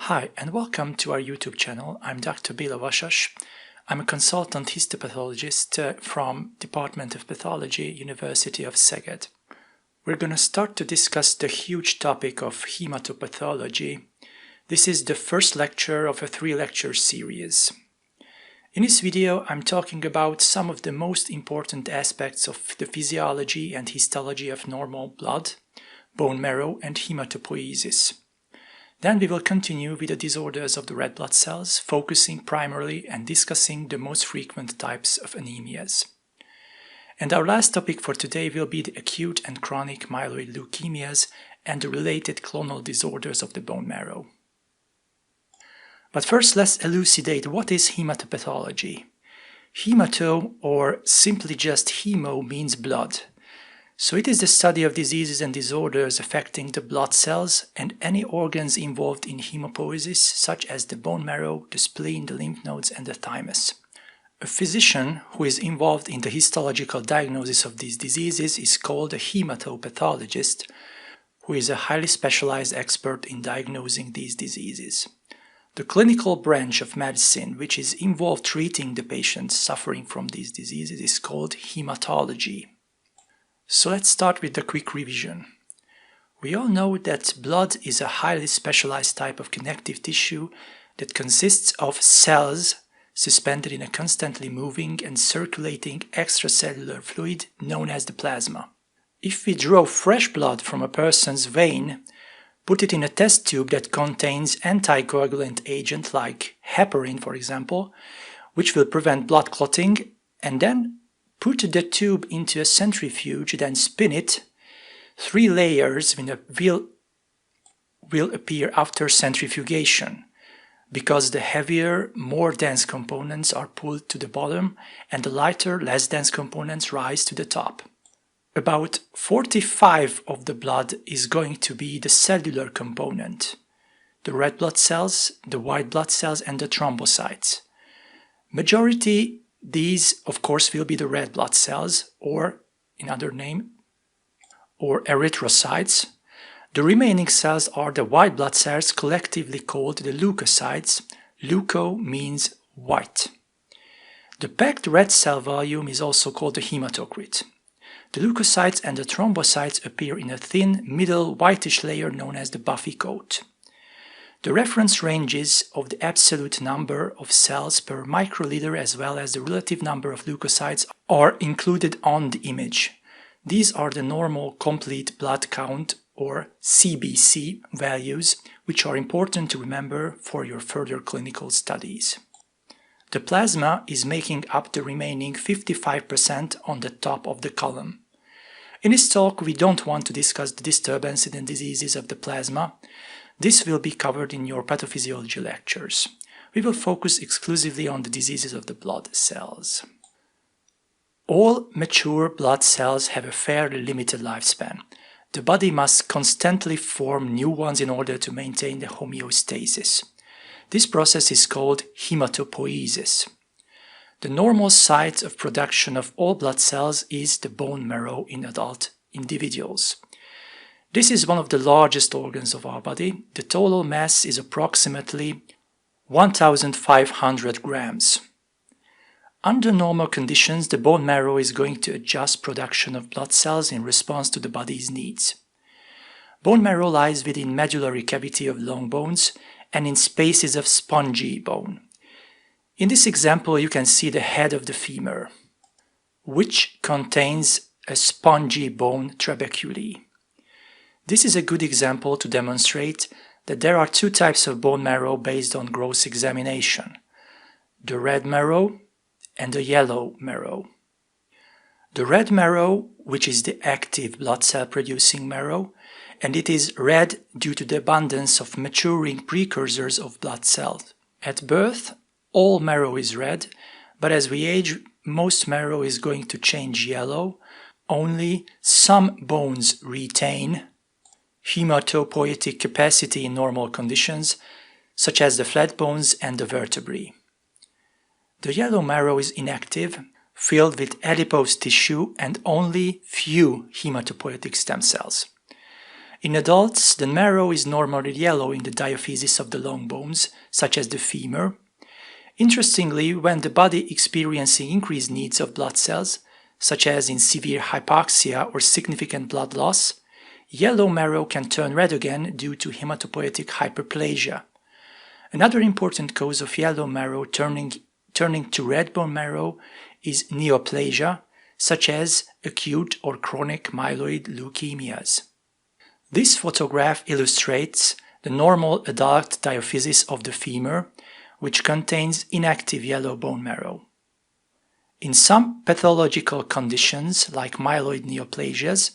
Hi and welcome to our YouTube channel. I'm Dr. Béla Vasas. I'm a consultant histopathologist from Department of Pathology, University of Szeged. We're going to start to discuss the huge topic of hematopathology. This is the first lecture of a 3-lecture series. In this video, I'm talking about some of the most important aspects of the physiology and histology of normal blood, bone marrow, and hematopoiesis. Then we will continue with the disorders of the red blood cells, focusing primarily and discussing the most frequent types of anemias. And our last topic for today will be the acute and chronic myeloid leukemias and the related clonal disorders of the bone marrow. But first, let's elucidate what is hematopathology. Hemato, or simply just hemo, means blood. So it is the study of diseases and disorders affecting the blood cells and any organs involved in hemopoiesis, such as the bone marrow, the spleen, the lymph nodes, and the thymus. A physician who is involved in the histological diagnosis of these diseases is called a hematopathologist, who is a highly specialized expert in diagnosing these diseases. The clinical branch of medicine which is involved treating the patients suffering from these diseases is called hematology. So let's start with the quick revision. We all know that blood is a highly specialized type of connective tissue that consists of cells suspended in a constantly moving and circulating extracellular fluid known as the plasma. If we draw fresh blood from a person's vein, put it in a test tube that contains anticoagulant agent like heparin, for example, which will prevent blood clotting, and then put the tube into a centrifuge, then spin it. 3 layers will appear after centrifugation, because the heavier, more dense components are pulled to the bottom and the lighter, less dense components rise to the top. About 45% of the blood is going to be the cellular component, the red blood cells, the white blood cells, and the thrombocytes. Majority these, of course, will be the red blood cells, or in other name, or erythrocytes. The remaining cells are the white blood cells, collectively called the leukocytes. Leuko means white. The packed red cell volume is also called the hematocrit. The leukocytes and the thrombocytes appear in a thin, middle whitish layer known as the buffy coat. The reference ranges of the absolute number of cells per microliter as well as the relative number of leukocytes are included on the image. These are the normal complete blood count, or CBC values, which are important to remember for your further clinical studies. The plasma is making up the remaining 55% on the top of the column. In this talk, we don't want to discuss the disturbances and diseases of the plasma. This will be covered in your pathophysiology lectures. We will focus exclusively on the diseases of the blood cells. All mature blood cells have a fairly limited lifespan. The body must constantly form new ones in order to maintain the homeostasis. This process is called hematopoiesis. The normal site of production of all blood cells is the bone marrow in adult individuals. This is one of the largest organs of our body. The total mass is approximately 1,500 grams. Under normal conditions, the bone marrow is going to adjust production of blood cells in response to the body's needs. Bone marrow lies within medullary cavity of long bones and in spaces of spongy bone. In this example, you can see the head of the femur, which contains a spongy bone trabeculae. This is a good example to demonstrate that there are 2 types of bone marrow based on gross examination: the red marrow and the yellow marrow. The red marrow, which is the active blood cell producing marrow, and it is red due to the abundance of maturing precursors of blood cells. At birth, all marrow is red, but as we age, most marrow is going to change yellow. Only some bones retain hematopoietic capacity in normal conditions, such as the flat bones and the vertebrae. The yellow marrow is inactive, filled with adipose tissue and only few hematopoietic stem cells. In adults, the marrow is normally yellow in the diaphysis of the long bones, such as the femur. Interestingly, when the body experiences increased needs of blood cells, such as in severe hypoxia or significant blood loss, yellow marrow can turn red again due to hematopoietic hyperplasia. Another important cause of yellow marrow turning to red bone marrow is neoplasia, such as acute or chronic myeloid leukemias. This photograph illustrates the normal adult diaphysis of the femur, which contains inactive yellow bone marrow. In some pathological conditions, like myeloid neoplasias,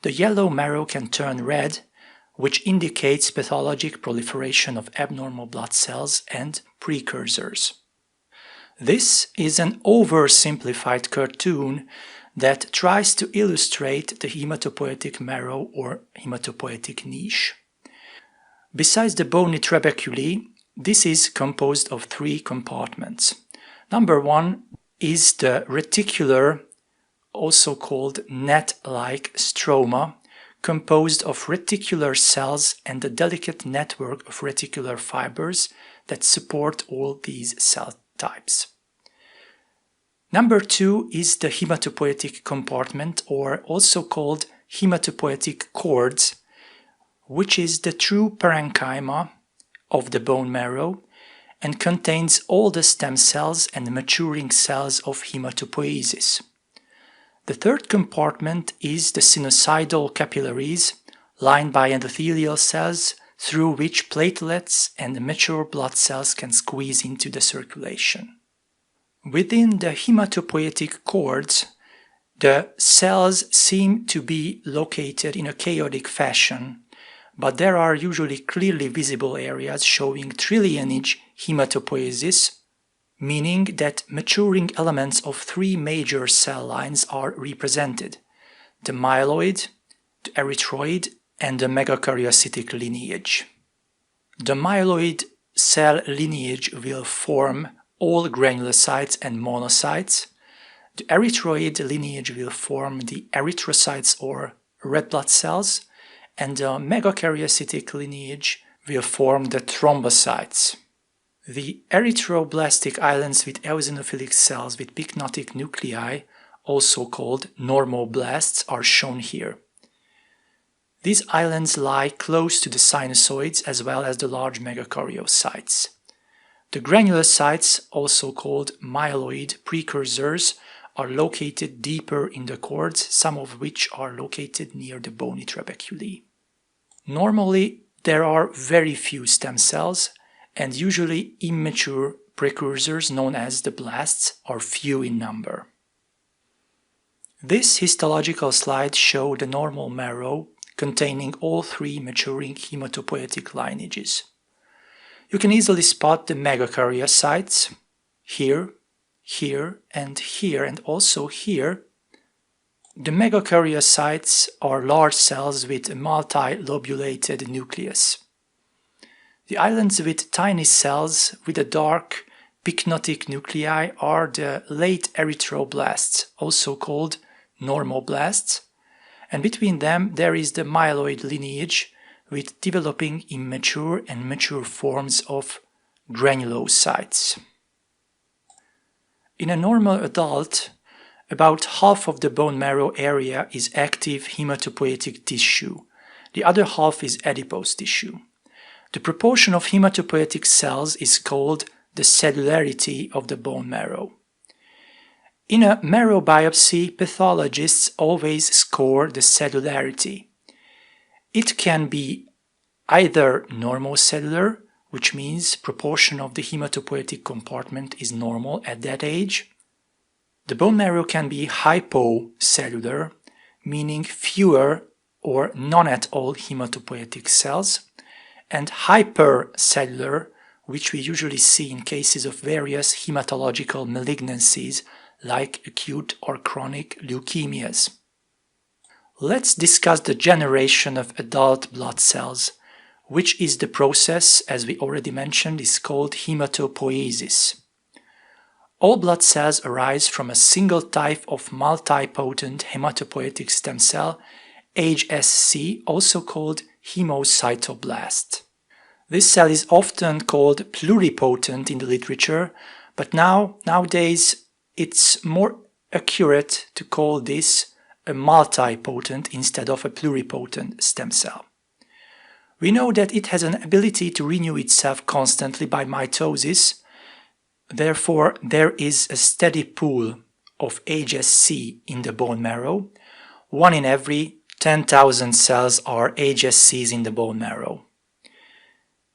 the yellow marrow can turn red, which indicates pathologic proliferation of abnormal blood cells and precursors. This is an oversimplified cartoon that tries to illustrate the hematopoietic marrow or hematopoietic niche. Besides the bony trabeculae, this is composed of three compartments. Number one is the reticular, also called net-like stroma, composed of reticular cells and a delicate network of reticular fibers that support all these cell types. Number two is the hematopoietic compartment, or also called hematopoietic cords, which is the true parenchyma of the bone marrow and contains all the stem cells and maturing cells of hematopoiesis. The third compartment is the sinusoidal capillaries, lined by endothelial cells through which platelets and mature blood cells can squeeze into the circulation. Within the hematopoietic cords, the cells seem to be located in a chaotic fashion, but there are usually clearly visible areas showing trilineage hematopoiesis, meaning that maturing elements of three major cell lines are represented: the myeloid, the erythroid, and the megakaryocytic lineage. The myeloid cell lineage will form all granulocytes and monocytes. The erythroid lineage will form the erythrocytes or red blood cells, and the megakaryocytic lineage will form the thrombocytes. The erythroblastic islands with eosinophilic cells with pycnotic nuclei, also called normoblasts, are shown here. These islands lie close to the sinusoids as well as the large megakaryocytes. The granulocytes, also called myeloid precursors, are located deeper in the cords, some of which are located near the bony trabeculae. Normally, there are very few stem cells, and usually immature precursors known as the blasts are few in number. This histological slide shows the normal marrow containing all three maturing hematopoietic lineages. You can easily spot the megakaryocytes here, here, and also here. The megakaryocytes are large cells with a multilobulated nucleus. The islands with tiny cells with a dark pycnotic nuclei are the late erythroblasts, also called normoblasts, and between them there is the myeloid lineage with developing immature and mature forms of granulocytes. In a normal adult, about half of the bone marrow area is active hematopoietic tissue. The other half is adipose tissue. The proportion of hematopoietic cells is called the cellularity of the bone marrow. In a marrow biopsy, pathologists always score the cellularity. It can be either normocellular, which means proportion of the hematopoietic compartment is normal at that age. The bone marrow can be hypocellular, meaning fewer or none at all hematopoietic cells, and hypercellular, which we usually see in cases of various hematological malignancies like acute or chronic leukemias. Let's discuss the generation of adult blood cells, which is the process, as we already mentioned, is called hematopoiesis. All blood cells arise from a single type of multipotent hematopoietic stem cell, HSC, also called hemocytoblast. This cell is often called pluripotent in the literature, but nowadays it's more accurate to call this a multipotent instead of a pluripotent stem cell. We know that it has an ability to renew itself constantly by mitosis. Therefore, there is a steady pool of HSC in the bone marrow. 1 in every 10,000 cells are HSCs in the bone marrow.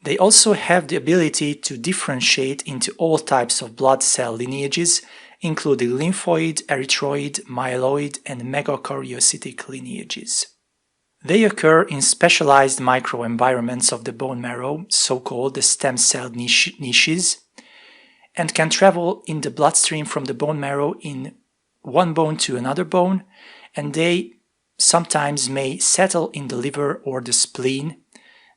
They also have the ability to differentiate into all types of blood cell lineages, including lymphoid, erythroid, myeloid, and megakaryocytic lineages. They occur in specialized microenvironments of the bone marrow, so-called the stem cell niches, and can travel in the bloodstream from the bone marrow in one bone to another bone, and they sometimes may settle in the liver or the spleen.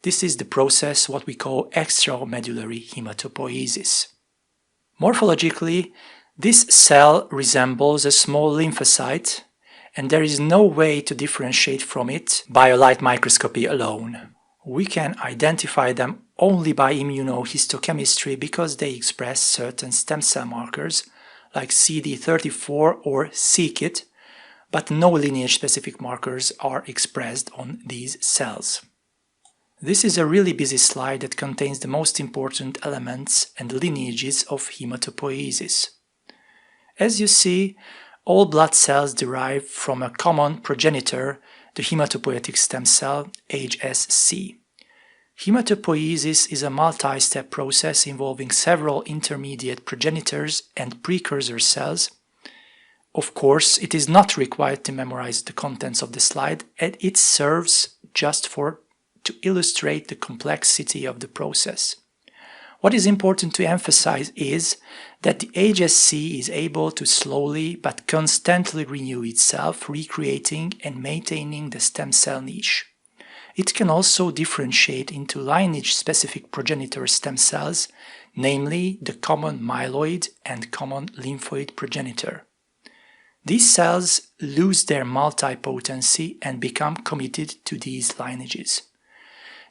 This is the process what we call extramedullary hematopoiesis. Morphologically, this cell resembles a small lymphocyte, and there is no way to differentiate from it by a light microscopy alone. We can identify them only by immunohistochemistry because they express certain stem cell markers like CD34 or c-KIT, but no lineage-specific markers are expressed on these cells. This is a really busy slide that contains the most important elements and lineages of hematopoiesis. As you see, all blood cells derive from a common progenitor, the hematopoietic stem cell, HSC. Hematopoiesis is a multi-step process involving several intermediate progenitors and precursor cells. Of course, it is not required to memorize the contents of the slide, and it serves just to illustrate the complexity of the process. What is important to emphasize is that the HSC is able to slowly but constantly renew itself, recreating and maintaining the stem cell niche. It can also differentiate into lineage-specific progenitor stem cells, namely the common myeloid and common lymphoid progenitor. These cells lose their multipotency and become committed to these lineages.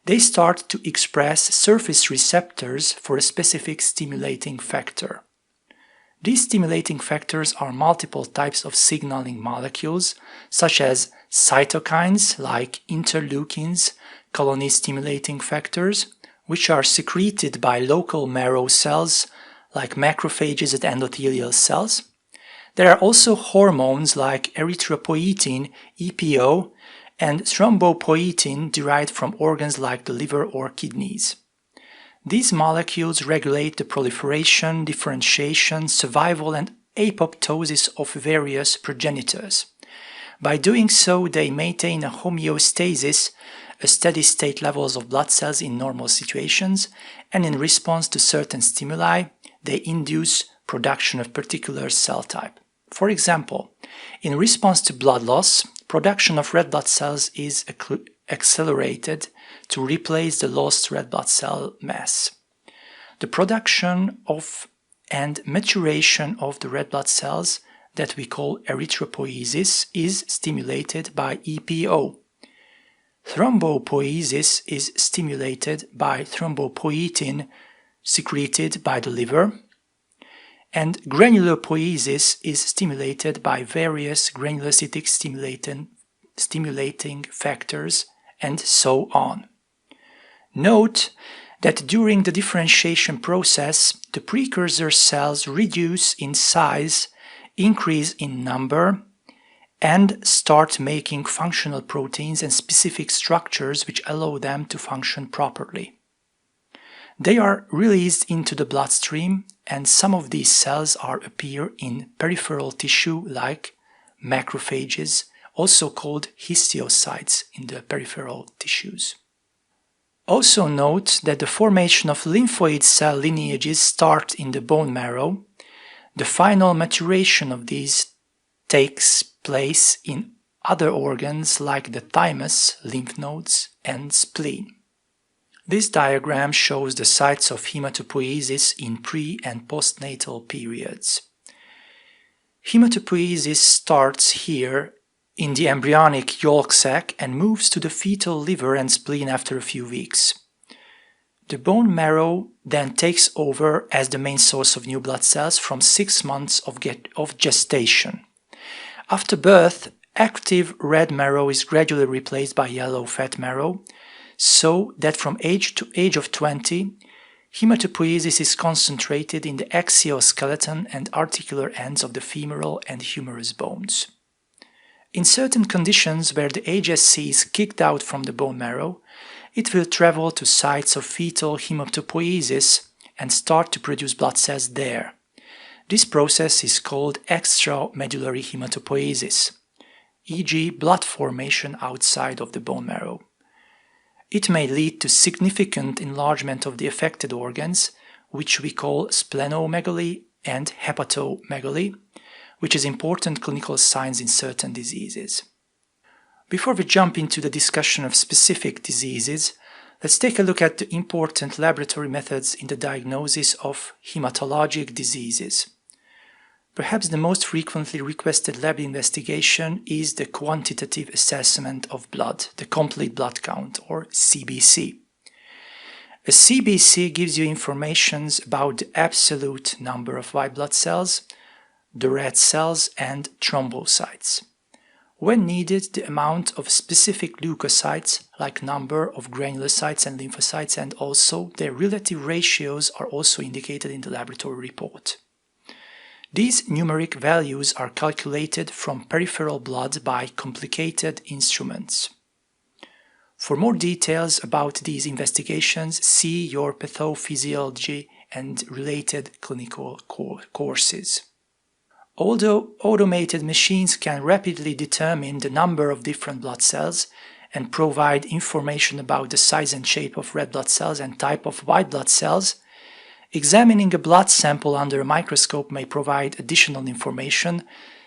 They start to express surface receptors for a specific stimulating factor. These stimulating factors are multiple types of signaling molecules, such as cytokines like interleukins, colony-stimulating factors, which are secreted by local marrow cells like macrophages and endothelial cells. There are also hormones like erythropoietin, EPO, and thrombopoietin derived from organs like the liver or kidneys. These molecules regulate the proliferation, differentiation, survival, and apoptosis of various progenitors. By doing so, they maintain a homeostasis, a steady state levels of blood cells in normal situations, and in response to certain stimuli, they induce production of particular cell type. For example, in response to blood loss, production of red blood cells is accelerated to replace the lost red blood cell mass. The production of and maturation of the red blood cells that we call erythropoiesis is stimulated by EPO. Thrombopoiesis is stimulated by thrombopoietin secreted by the liver, and granulopoiesis is stimulated by various granulocytic stimulating factors, and so on. Note that during the differentiation process, the precursor cells reduce in size, increase in number, and start making functional proteins and specific structures which allow them to function properly. They are released into the bloodstream, and some of these cells appear in peripheral tissue like macrophages, also called histiocytes in the peripheral tissues. Also note that the formation of lymphoid cell lineages start in the bone marrow. The final maturation of these takes place in other organs like the thymus, lymph nodes, and spleen. This diagram shows the sites of hematopoiesis in pre- and postnatal periods. Hematopoiesis starts here in the embryonic yolk sac and moves to the fetal liver and spleen after a few weeks. The bone marrow then takes over as the main source of new blood cells from 6 months of gestation. After birth, active red marrow is gradually replaced by yellow fat marrow, so that from age to age of 20, hematopoiesis is concentrated in the exoskeleton and articular ends of the femoral and humerus bones. In certain conditions where the HSC is kicked out from the bone marrow, it will travel to sites of fetal hematopoiesis and start to produce blood cells there. This process is called extramedullary hematopoiesis, e.g. blood formation outside of the bone marrow. It may lead to significant enlargement of the affected organs, which we call splenomegaly and hepatomegaly, which is important clinical signs in certain diseases. Before we jump into the discussion of specific diseases, let's take a look at the important laboratory methods in the diagnosis of hematologic diseases. Perhaps the most frequently requested lab investigation is the quantitative assessment of blood, the complete blood count, or CBC. A CBC gives you information about the absolute number of white blood cells, the red cells, and thrombocytes. When needed, the amount of specific leukocytes, like number of granulocytes and lymphocytes, and also their relative ratios are also indicated in the laboratory report. These numeric values are calculated from peripheral blood by complicated instruments. For more details about these investigations, see your pathophysiology and related clinical courses. Although automated machines can rapidly determine the number of different blood cells and provide information about the size and shape of red blood cells and type of white blood cells, examining a blood sample under a microscope may provide additional information,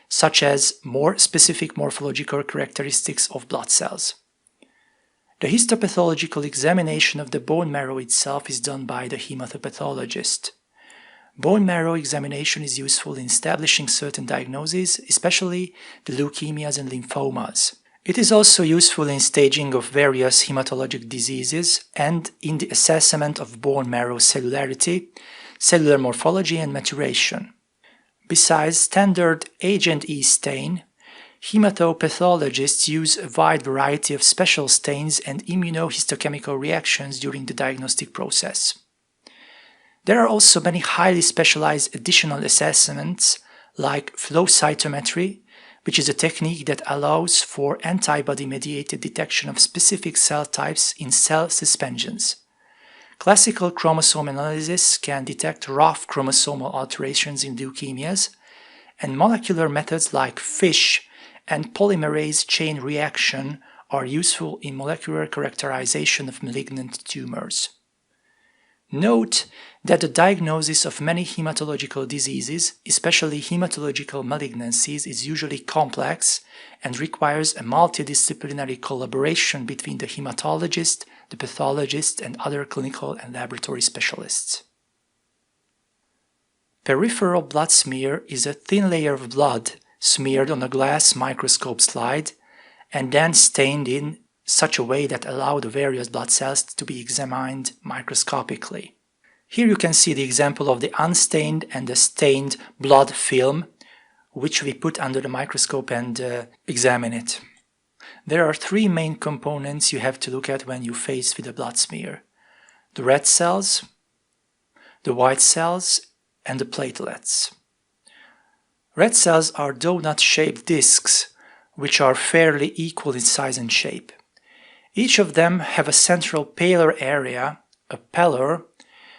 such as more specific morphological characteristics of blood cells. The histopathological examination of the bone marrow itself is done by the hematopathologist. Bone marrow examination is useful in establishing certain diagnoses, especially the leukemias and lymphomas. It is also useful in staging of various hematologic diseases and in the assessment of bone marrow cellularity, cellular morphology and maturation. Besides standard H&E stain, hematopathologists use a wide variety of special stains and immunohistochemical reactions during the diagnostic process. There are also many highly specialized additional assessments like flow cytometry, which is a technique that allows for antibody-mediated detection of specific cell types in cell suspensions. Classical chromosome analysis can detect rough chromosomal alterations in leukemias, and molecular methods like FISH and polymerase chain reaction are useful in molecular characterization of malignant tumors. Note that the diagnosis of many hematological diseases, especially hematological malignancies, is usually complex and requires a multidisciplinary collaboration between the hematologist, the pathologist, and other clinical and laboratory specialists. Peripheral blood smear is a thin layer of blood smeared on a glass microscope slide and then stained in such a way that allow the various blood cells to be examined microscopically. Here you can see the example of the unstained and the stained blood film, which we put under the microscope and examine it. There are three main components you have to look at when you face with a blood smear: the red cells, the white cells, and the platelets. Red cells are donut-shaped discs, which are fairly equal in size and shape. Each of them have a central paler area, a pallor,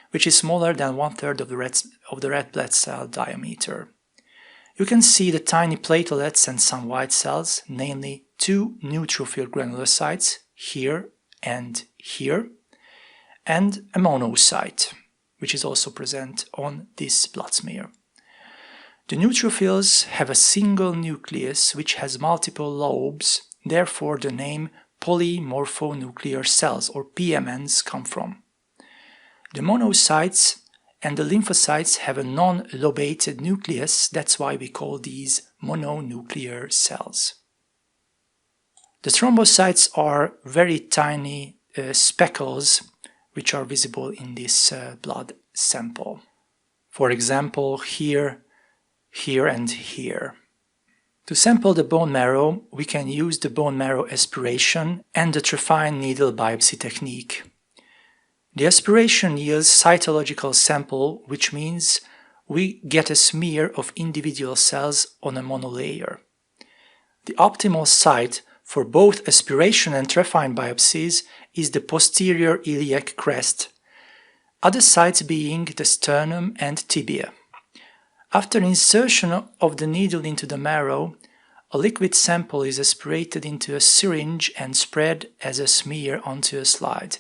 which is smaller than 1/3 of the red blood cell diameter. You can see the tiny platelets and some white cells, namely 2 neutrophil granulocytes, here and here, and a monocyte, which is also present on this blood smear. The neutrophils have a single nucleus which has multiple lobes, therefore the name polymorphonuclear cells, or PMNs, come from. The monocytes and the lymphocytes have a non-lobated nucleus, that's why we call these mononuclear cells. The thrombocytes are very tiny speckles which are visible in this blood sample. For example, here, here and here. To sample the bone marrow, we can use the bone marrow aspiration and the trephine needle biopsy technique. The aspiration yields cytological sample, which means we get a smear of individual cells on a monolayer. The optimal site for both aspiration and trephine biopsies is the posterior iliac crest, other sites being the sternum and tibia. After insertion of the needle into the marrow, a liquid sample is aspirated into a syringe and spread as a smear onto a slide.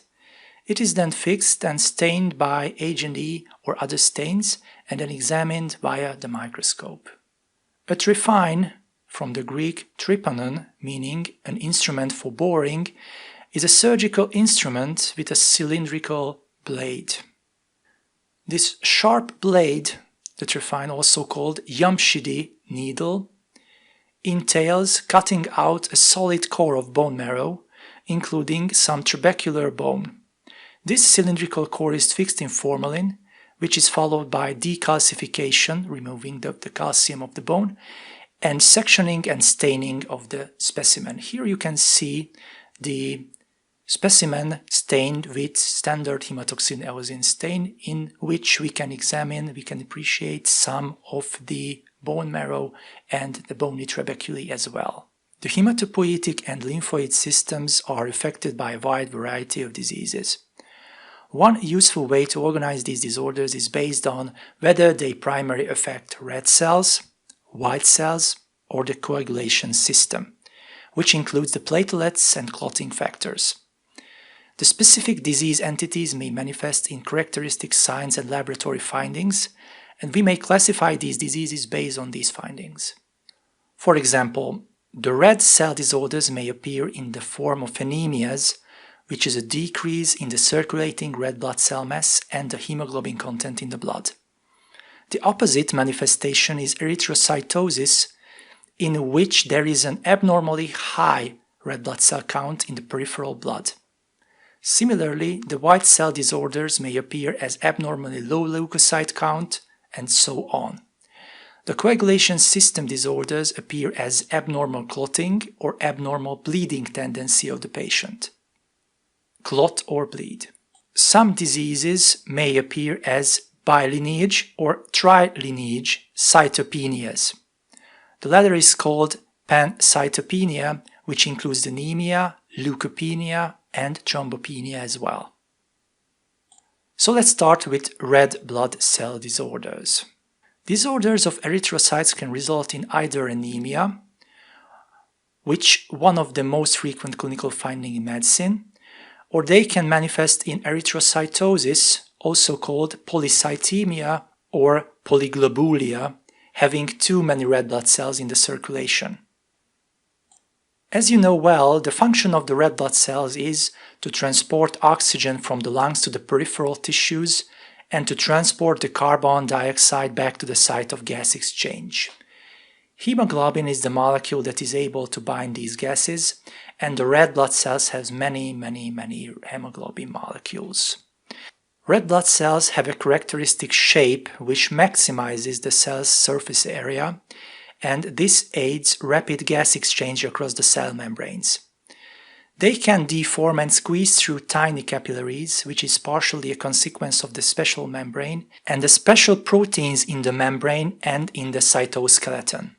It is then fixed and stained by H&E or other stains and then examined via the microscope. A trephine, from the Greek trypanon, meaning an instrument for boring, is a surgical instrument with a cylindrical blade. This sharp blade, the trephine, also called Jamshidi needle, entails cutting out a solid core of bone marrow, including some trabecular bone. This cylindrical core is fixed in formalin, which is followed by decalcification, removing the calcium of the bone, and sectioning and staining of the specimen. Here you can see the specimen stained with standard hematoxin eosin stain, in which we can examine, we can appreciate some of the bone marrow and the bony trabeculae as well. The hematopoietic and lymphoid systems are affected by a wide variety of diseases. One useful way to organize these disorders is based on whether they primarily affect red cells, white cells, or the coagulation system, which includes the platelets and clotting factors. The specific disease entities may manifest in characteristic signs and laboratory findings, and we may classify these diseases based on these findings. For example, the red cell disorders may appear in the form of anemias, which is a decrease in the circulating red blood cell mass and the hemoglobin content in the blood. The opposite manifestation is erythrocytosis, in which there is an abnormally high red blood cell count in the peripheral blood. Similarly, the white cell disorders may appear as abnormally low leukocyte count, and so on. The coagulation system disorders appear as abnormal clotting or abnormal bleeding tendency of the patient. Clot or bleed. Some diseases may appear as bilineage or trilineage cytopenias. The latter is called pancytopenia, which includes anemia, leukopenia, and thrombopenia as well. So let's start with red blood cell disorders. Disorders of erythrocytes can result in either anemia, which one of the most frequent clinical findings in medicine, or they can manifest in erythrocytosis, also called polycythemia or polyglobulia, having too many red blood cells in the circulation. As you know well, the function of the red blood cells is to transport oxygen from the lungs to the peripheral tissues and to transport the carbon dioxide back to the site of gas exchange. Hemoglobin is the molecule that is able to bind these gases, and the red blood cells have many hemoglobin molecules. Red blood cells have a characteristic shape which maximizes the cell's surface area, and this aids rapid gas exchange across the cell membranes. They can deform and squeeze through tiny capillaries, which is partially a consequence of the special membrane and the special proteins in the membrane and in the cytoskeleton.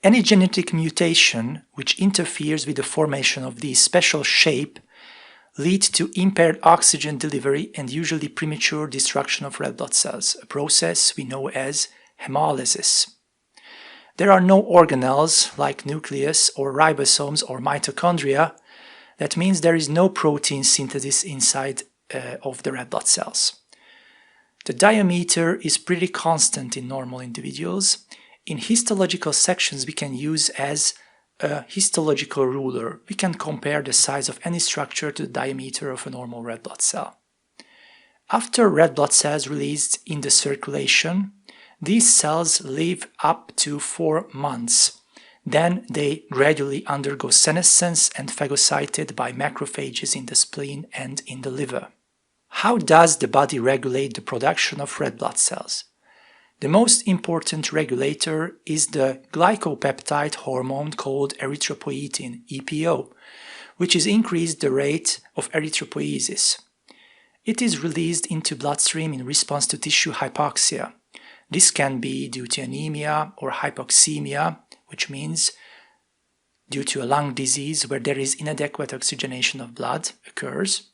Any genetic mutation which interferes with the formation of these special shape leads to impaired oxygen delivery and usually premature destruction of red blood cells, a process we know as hemolysis. There are no organelles like nucleus or ribosomes or mitochondria. That means there is no protein synthesis inside of the red blood cells. The diameter is pretty constant in normal individuals. In histological sections we can use as a histological ruler. We can compare the size of any structure to the diameter of a normal red blood cell. After red blood cells released in the circulation, these cells live up to 4 months. Then they gradually undergo senescence and phagocyted by macrophages in the spleen and in the liver. How does the body regulate the production of red blood cells? The most important regulator is the glycopeptide hormone called erythropoietin, EPO, which is increased the rate of erythropoiesis. It is released into bloodstream in response to tissue hypoxia. This can be due to anemia or hypoxemia, which means due to a lung disease where there is inadequate oxygenation of blood occurs.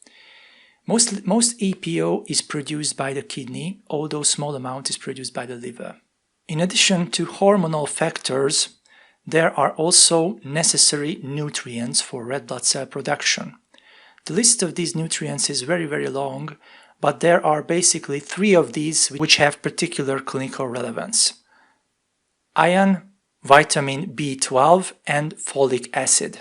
Most EPO is produced by the kidney, although small amount is produced by the liver. In addition to hormonal factors, there are also necessary nutrients for red blood cell production. The list of these nutrients is very, very long, but there are basically 3 of these which have particular clinical relevance: iron, vitamin B12, and folic acid.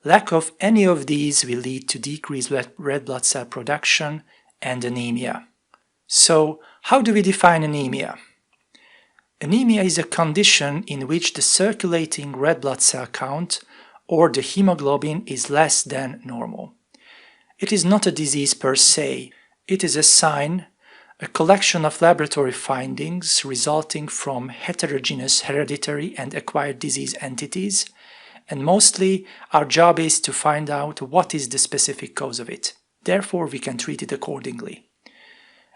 Lack of any of these will lead to decreased red blood cell production and anemia. So, how do we define anemia? Anemia is a condition in which the circulating red blood cell count or the hemoglobin is less than normal. It is not a disease per se. It is a sign, a collection of laboratory findings resulting from heterogeneous hereditary and acquired disease entities, and mostly our job is to find out what is the specific cause of it. Therefore, we can treat it accordingly.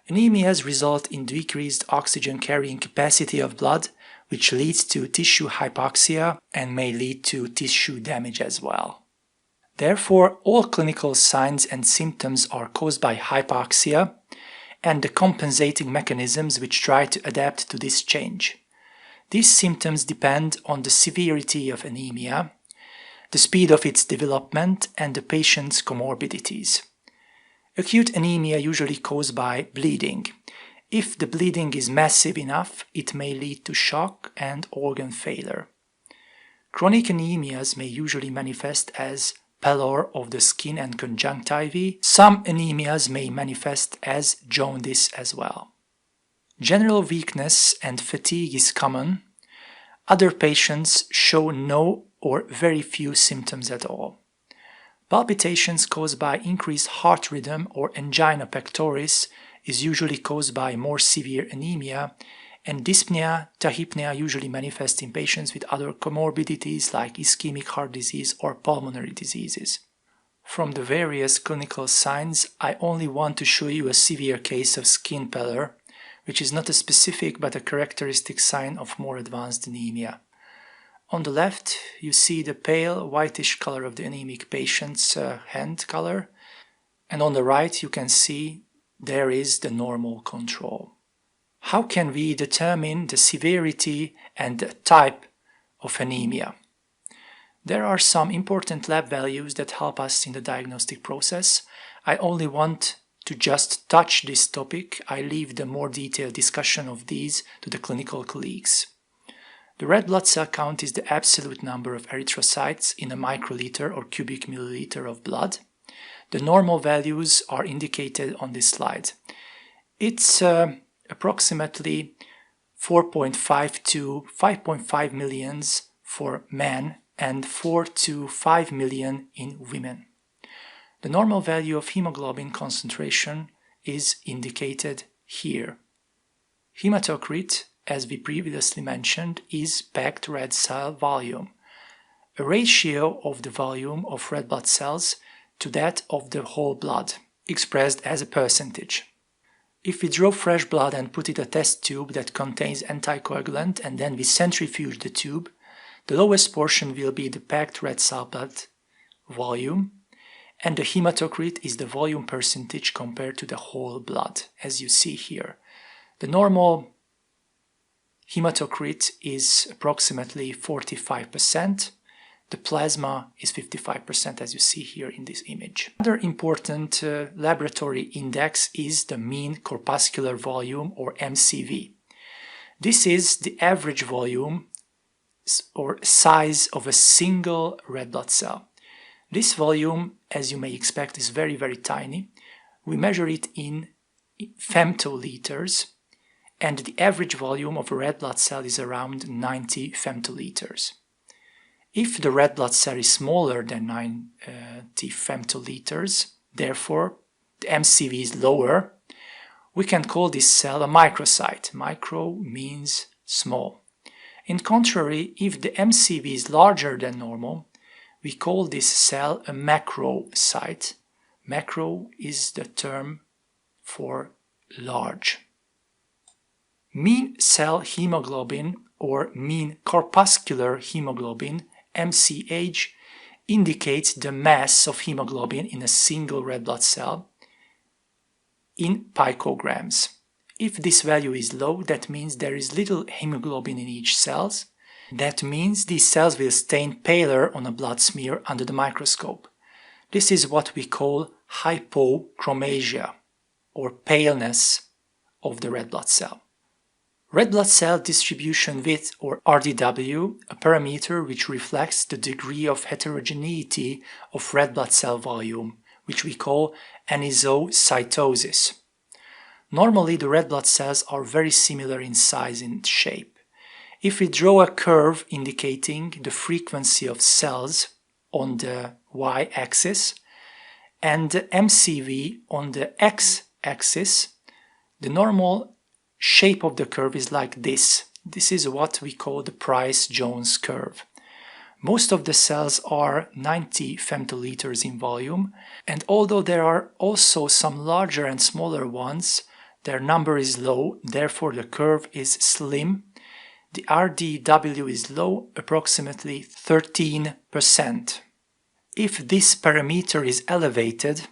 Anemias result in decreased oxygen carrying capacity of blood, which leads to tissue hypoxia and may lead to tissue damage as well. Therefore, all clinical signs and symptoms are caused by hypoxia and the compensating mechanisms which try to adapt to this change. These symptoms depend on the severity of anemia, the speed of its development, and the patient's comorbidities. Acute anemia usually caused by bleeding. If the bleeding is massive enough, it may lead to shock and organ failure. Chronic anemias may usually manifest as pallor of the skin and conjunctiva. Some anemias may manifest as jaundice as well. General weakness and fatigue is common. Other patients show no or very few symptoms at all. Palpitations caused by increased heart rhythm or angina pectoris is usually caused by more severe anemia, and dyspnea, tachypnea usually manifest in patients with other comorbidities like ischemic heart disease or pulmonary diseases. From the various clinical signs, I only want to show you a severe case of skin pallor, which is not a specific but a characteristic sign of more advanced anemia. On the left, you see the pale whitish color of the anemic patient's hand color, and on the right you can see there is the normal control. How can we determine the severity and the type of anemia? There are some important lab values that help us in the diagnostic process. I only want to just touch this topic. I leave the more detailed discussion of these to the clinical colleagues. The red blood cell count is the absolute number of erythrocytes in a microliter or cubic milliliter of blood. The normal values are indicated on this slide. It's approximately 4.5 to 5.5 millions for men and 4 to 5 million in women. The normal value of hemoglobin concentration is indicated here. Hematocrit, as we previously mentioned, is packed red cell volume, a ratio of the volume of red blood cells to that of the whole blood, expressed as a percentage. If we draw fresh blood and put it in a test tube that contains anticoagulant and then we centrifuge the tube, the lowest portion will be the packed red cell blood volume, and the hematocrit is the volume percentage compared to the whole blood, as you see here. The normal hematocrit is approximately 45%. The plasma is 55%, as you see here in this image. Another important laboratory index is the mean corpuscular volume, or MCV. This is the average volume or size of a single red blood cell. This volume, as you may expect, is very, very tiny. We measure it in femtoliters, and the average volume of a red blood cell is around 90 femtoliters. If the red blood cell is smaller than 90 femtoliters, therefore the MCV is lower, we can call this cell a microcyte. Micro means small. In contrary, if the MCV is larger than normal, we call this cell a macrocyte. Macro is the term for large. Mean cell hemoglobin or mean corpuscular hemoglobin, MCH, indicates the mass of hemoglobin in a single red blood cell in picograms. If this value is low, that means there is little hemoglobin in each cell. That means these cells will stain paler on a blood smear under the microscope. This is what we call hypochromasia, or paleness of the red blood cell. Red blood cell distribution width, or RDW, a parameter which reflects the degree of heterogeneity of red blood cell volume, which we call anisocytosis. Normally, the red blood cells are very similar in size and shape. If we draw a curve indicating the frequency of cells on the y-axis and the MCV on the x-axis, the normal shape of the curve is like this. This is what we call the Price-Jones curve. Most of the cells are 90 femtoliters in volume, and although there are also some larger and smaller ones, their number is low, therefore the curve is slim. The RDW is low, approximately 13%. If this parameter is elevated,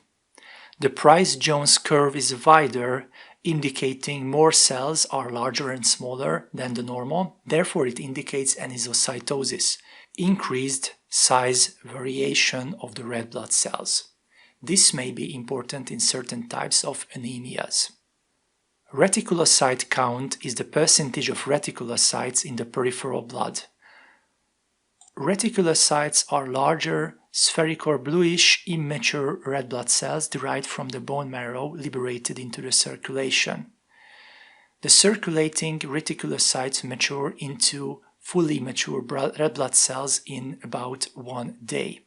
the Price-Jones curve is wider, indicating more cells are larger and smaller than the normal, therefore it indicates anisocytosis, increased size variation of the red blood cells. This may be important in certain types of anemias. Reticulocyte count is the percentage of reticulocytes in the peripheral blood. Reticulocytes are larger, spherical bluish, immature red blood cells derived from the bone marrow liberated into the circulation. The circulating reticulocytes mature into fully mature red blood cells in about 1 day.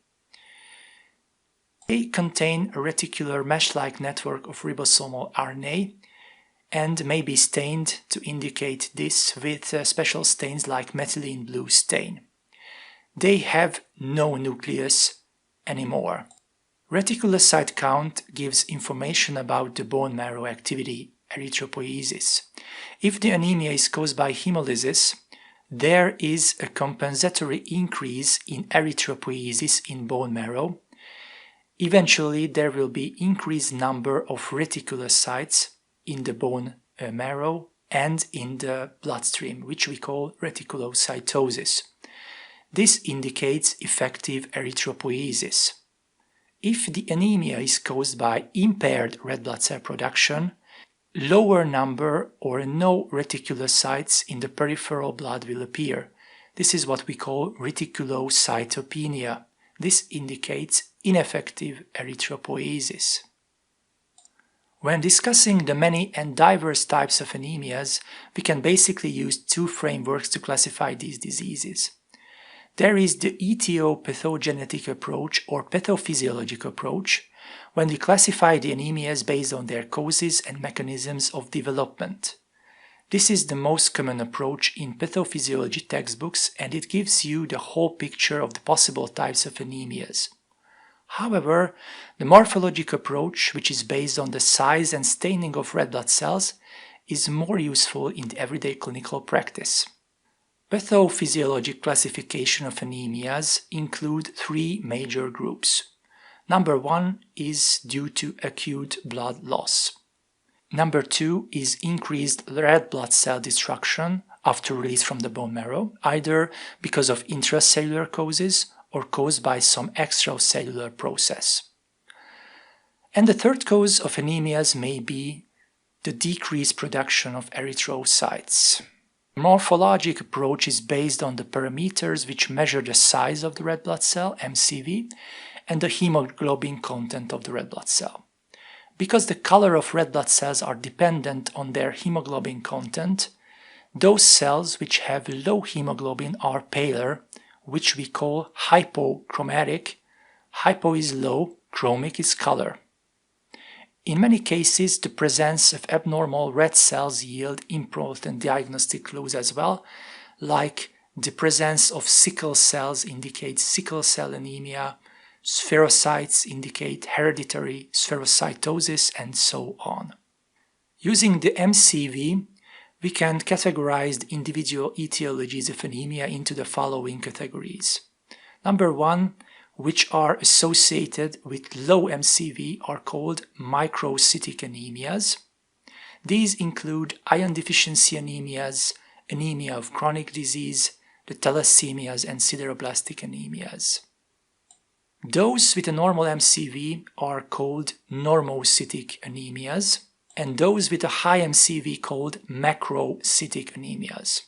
They contain a reticular mesh-like network of ribosomal RNA and may be stained to indicate this with special stains like methylene blue stain. They have no nucleus anymore. Reticulocyte count gives information about the bone marrow activity, erythropoiesis. If the anemia is caused by hemolysis, there is a compensatory increase in erythropoiesis in bone marrow. Eventually, there will be increased number of reticulocytes in the bone marrow and in the bloodstream, which we call reticulocytosis. This indicates effective erythropoiesis. If the anemia is caused by impaired red blood cell production, lower number or no reticulocytes in the peripheral blood will appear. This is what we call reticulocytopenia. This indicates ineffective erythropoiesis. When discussing the many and diverse types of anemias, we can basically use 2 frameworks to classify these diseases. There is the etiopathogenetic approach or pathophysiologic approach, when we classify the anemias based on their causes and mechanisms of development. This is the most common approach in pathophysiology textbooks, and it gives you the whole picture of the possible types of anemias. However, the morphologic approach, which is based on the size and staining of red blood cells, is more useful in the everyday clinical practice. Pathophysiologic classification of anemias include 3 major groups. Number 1 is due to acute blood loss. Number 2 is increased red blood cell destruction after release from the bone marrow, either because of intracellular causes or caused by some extracellular process. And the third cause of anemias may be the decreased production of erythrocytes. The morphologic approach is based on the parameters which measure the size of the red blood cell, MCV, and the hemoglobin content of the red blood cell. Because the color of red blood cells are dependent on their hemoglobin content, those cells which have low hemoglobin are paler, which we call hypochromatic. Hypo is low, chromic is color. In many cases, the presence of abnormal red cells yield important diagnostic clues as well, like the presence of sickle cells indicates sickle cell anemia, spherocytes indicate hereditary spherocytosis, and so on. Using the MCV, we can categorize the individual etiologies of anemia into the following categories. Number one, which are associated with low MCV, are called microcytic anemias. These include iron deficiency anemias, anemia of chronic disease, the thalassemias, and sideroblastic anemias. Those with a normal MCV are called normocytic anemias, and those with a high MCV called macrocytic anemias.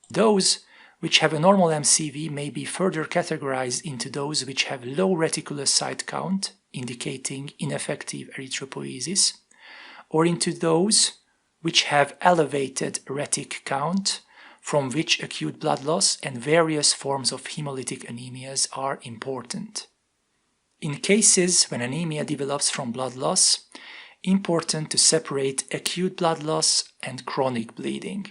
Those which have a normal MCV may be further categorized into those which have low reticulocyte count, indicating ineffective erythropoiesis, or into those which have elevated retic count, from which acute blood loss and various forms of hemolytic anemias are important. In cases when anemia develops from blood loss, important to separate acute blood loss and chronic bleeding.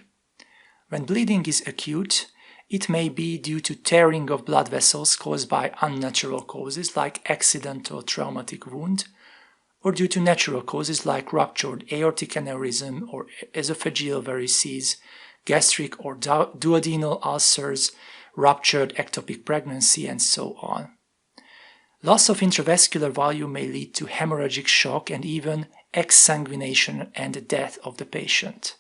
When bleeding is acute, it may be due to tearing of blood vessels caused by unnatural causes like accident or traumatic wound, or due to natural causes like ruptured aortic aneurysm or esophageal varices, gastric or duodenal ulcers, ruptured ectopic pregnancy, and so on. Loss of intravascular volume may lead to hemorrhagic shock and even exsanguination and the death of the patient.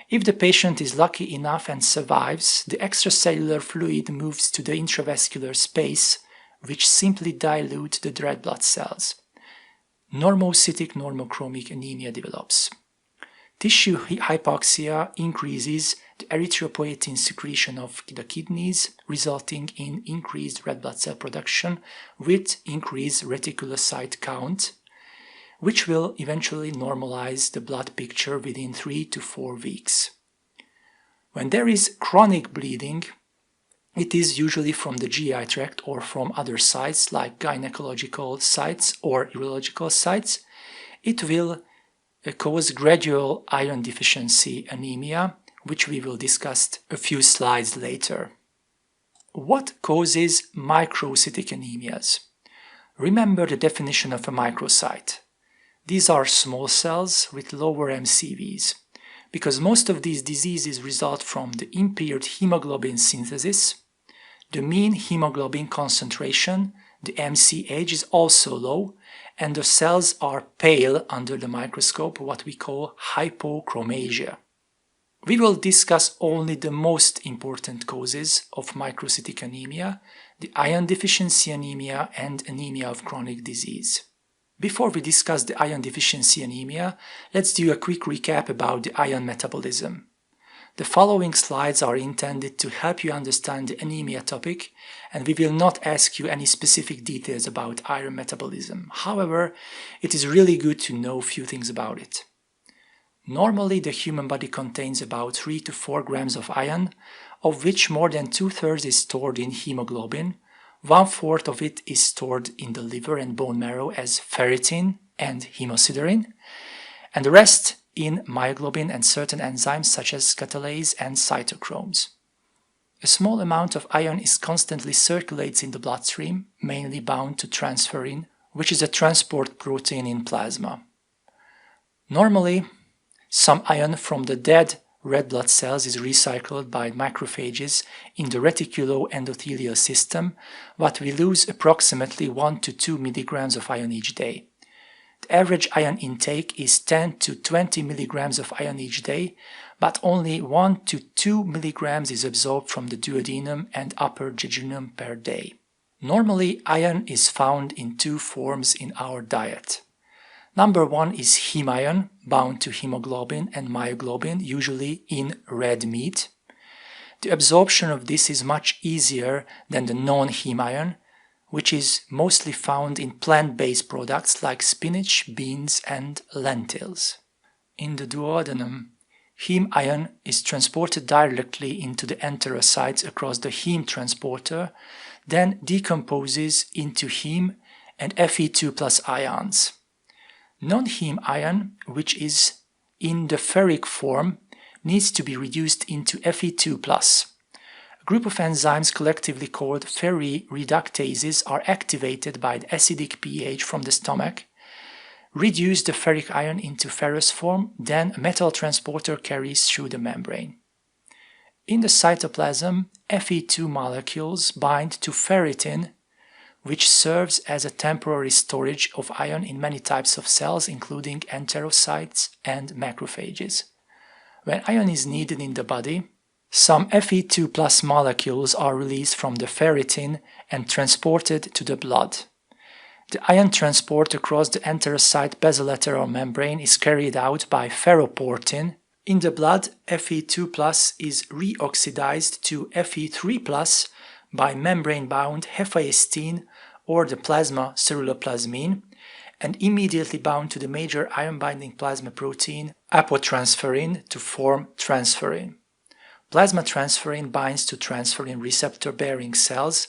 If the patient is lucky enough and survives, the extracellular fluid moves to the intravascular space, which simply dilute the red blood cells. Normocytic normochromic anemia develops. Tissue hypoxia increases the erythropoietin secretion of the kidneys, resulting in increased red blood cell production with increased reticulocyte count, which will eventually normalize the blood picture within 3 to 4 weeks. When there is chronic bleeding, it is usually from the GI tract or from other sites like gynecological sites or urological sites. It will cause gradual iron deficiency anemia, which we will discuss a few slides later. What causes microcytic anemias? Remember the definition of a microcyte. These are small cells with lower MCVs. Because most of these diseases result from the impaired hemoglobin synthesis, the mean hemoglobin concentration, the MCH, is also low, and the cells are pale under the microscope, what we call hypochromasia. We will discuss only the most important causes of microcytic anemia, the iron deficiency anemia and anemia of chronic disease. Before we discuss the iron deficiency anemia, let's do a quick recap about the iron metabolism. The following slides are intended to help you understand the anemia topic, and we will not ask you any specific details about iron metabolism. However, it is really good to know a few things about it. Normally, the human body contains about 3 to 4 grams of iron, of which more than 2/3 is stored in hemoglobin, 1/4 of it is stored in the liver and bone marrow as ferritin and hemosiderin, and the rest in myoglobin and certain enzymes such as catalase and cytochromes. A small amount of iron is constantly circulates in the bloodstream, mainly bound to transferrin, which is a transport protein in plasma. Normally, some iron from the dead red blood cells is recycled by macrophages in the reticuloendothelial system, but we lose approximately 1 to 2 milligrams of iron each day. The average iron intake is 10 to 20 milligrams of iron each day, but only 1 to 2 milligrams is absorbed from the duodenum and upper jejunum per day. Normally, iron is found in 2 forms in our diet. Number 1 is heme iron, bound to hemoglobin and myoglobin, usually in red meat. The absorption of this is much easier than the non-heme iron, which is mostly found in plant-based products like spinach, beans, and lentils. In the duodenum, heme ion is transported directly into the enterocytes across the heme transporter, then decomposes into heme and Fe2+ ions. Non-heme ion, which is in the ferric form, needs to be reduced into Fe2+. A group of enzymes collectively called ferrireductases are activated by the acidic pH from the stomach, reduce the ferric ion into ferrous form, then a metal transporter carries through the membrane. In the cytoplasm, Fe2 molecules bind to ferritin, which serves as a temporary storage of ion in many types of cells, including enterocytes and macrophages. When ion is needed in the body, some Fe2+ molecules are released from the ferritin and transported to the blood. The ion transport across the enterocyte basolateral membrane is carried out by ferroportin. In the blood, Fe2+ is reoxidized to Fe3+ by membrane-bound hephaestin or the plasma ceruloplasmin, and immediately bound to the major ion-binding plasma protein apotransferrin to form transferrin. Plasma transferrin binds to transferrin receptor-bearing cells,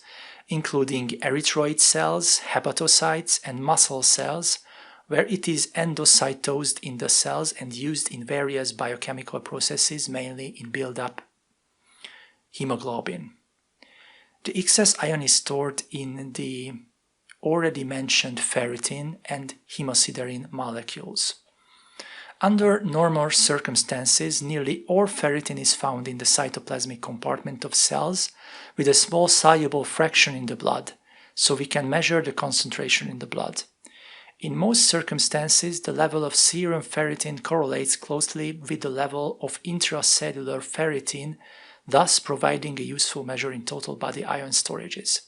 including erythroid cells, hepatocytes, and muscle cells, where it is endocytosed in the cells and used in various biochemical processes, mainly in build-up hemoglobin. The excess ion is stored in the already mentioned ferritin and hemosiderin molecules. Under normal circumstances, nearly all ferritin is found in the cytoplasmic compartment of cells with a small soluble fraction in the blood, so we can measure the concentration in the blood. In most circumstances, the level of serum ferritin correlates closely with the level of intracellular ferritin, thus providing a useful measure in total body ion storages.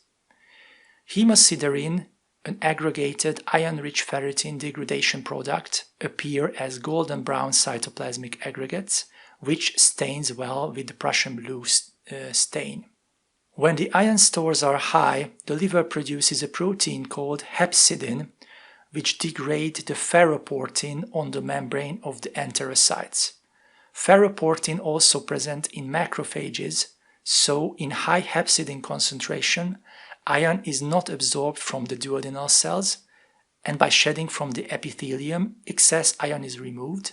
Hemosiderin, an aggregated ion-rich ferritin degradation product, appear as golden brown cytoplasmic aggregates, which stains well with the Prussian blue stain. When the ion stores are high, the liver produces a protein called hepcidin, which degrade the ferroportin on the membrane of the enterocytes. Ferroportin also present in macrophages, so in high hepcidin concentration, ion is not absorbed from the duodenal cells, and by shedding from the epithelium, excess ion is removed,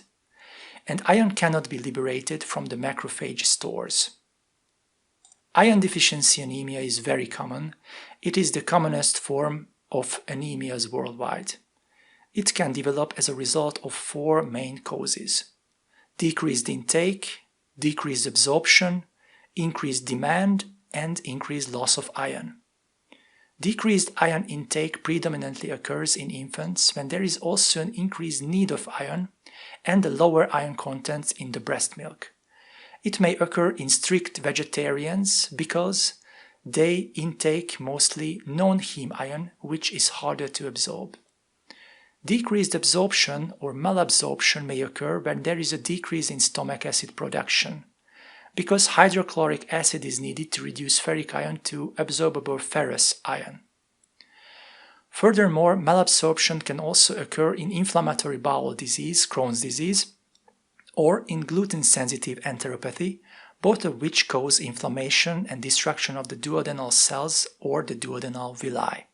and ion cannot be liberated from the macrophage stores. Ion deficiency anemia is very common. It is the commonest form of anemias worldwide. It can develop as a result of four main causes: decreased intake, decreased absorption, increased demand, and increased loss of ion. Decreased ion intake predominantly occurs in infants when there is also an increased need of iron and a lower iron content in the breast milk. It may occur in strict vegetarians because they intake mostly non-heme iron, which is harder to absorb. Decreased absorption or malabsorption may occur when there is a decrease in stomach acid production, because hydrochloric acid is needed to reduce ferric ion to absorbable ferrous ion. Furthermore, malabsorption can also occur in inflammatory bowel disease, Crohn's disease, or in gluten-sensitive enteropathy, both of which cause inflammation and destruction of the duodenal cells or the duodenal villi.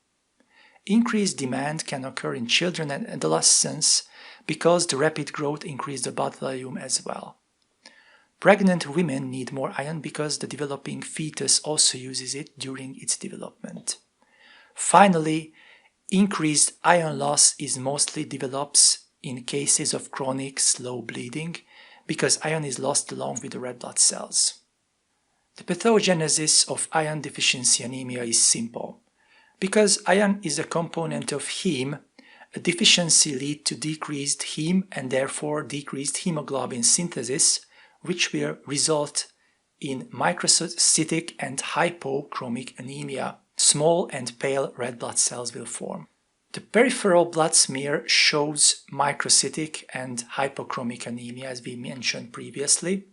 Increased demand can occur in children and adolescents because the rapid growth increases the blood volume as well. Pregnant women need more iron because the developing fetus also uses it during its development. Finally, increased iron loss is mostly develops in cases of chronic slow bleeding because iron is lost along with the red blood cells. The pathogenesis of iron deficiency anemia is simple. Because iron is a component of heme, a deficiency leads to decreased heme and therefore decreased hemoglobin synthesis, which will result in microcytic and hypochromic anemia. Small and pale red blood cells will form. The peripheral blood smear shows microcytic and hypochromic anemia, as we mentioned previously,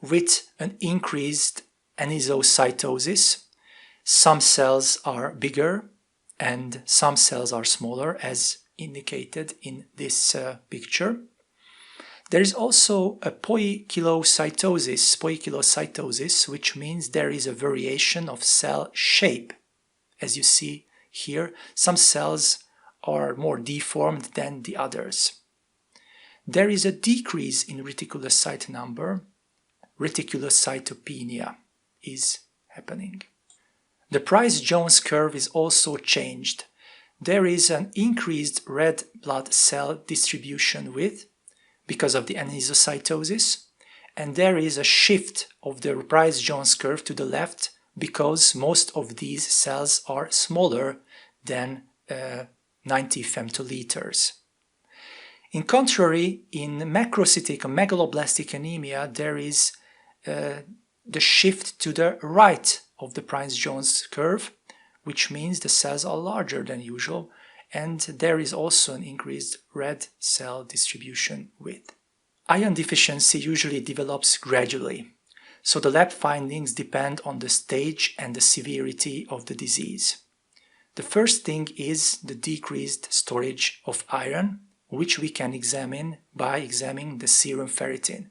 with an increased anisocytosis. Some cells are bigger and some cells are smaller, as indicated in this picture. There is also a poikilocytosis, which means there is a variation of cell shape. As you see here, some cells are more deformed than the others. There is a decrease in reticulocyte number. Reticulocytopenia is happening. The Price-Jones curve is also changed. There is an increased red blood cell distribution width because of the anisocytosis, and there is a shift of the Price-Jones curve to the left because most of these cells are smaller than 90 femtoliters. In contrary, in macrocytic or megaloblastic anemia, there is the shift to the right of the Price-Jones curve, which means the cells are larger than usual, and there is also an increased red cell distribution width. Iron deficiency usually develops gradually, so the lab findings depend on the stage and the severity of the disease. The first thing is the decreased storage of iron, which we can examine by examining the serum ferritin.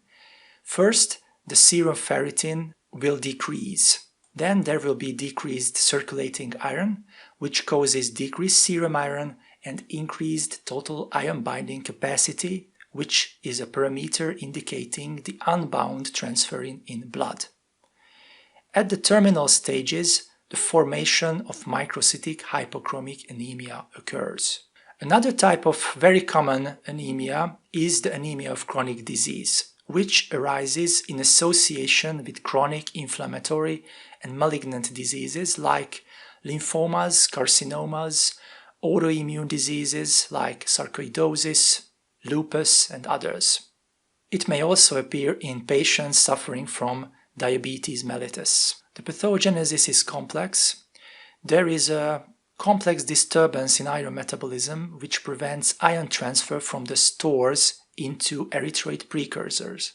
First, the serum ferritin will decrease. Then there will be decreased circulating iron, which causes decreased serum iron and increased total iron binding capacity, which is a parameter indicating the unbound transferrin in blood. At the terminal stages, the formation of microcytic hypochromic anemia occurs. Another type of very common anemia is the anemia of chronic disease, which arises in association with chronic inflammatory and malignant diseases like lymphomas, carcinomas, autoimmune diseases like sarcoidosis, lupus, and others. It may also appear in patients suffering from diabetes mellitus. The pathogenesis is complex. There is a complex disturbance in iron metabolism which prevents iron transfer from the stores into erythroid precursors.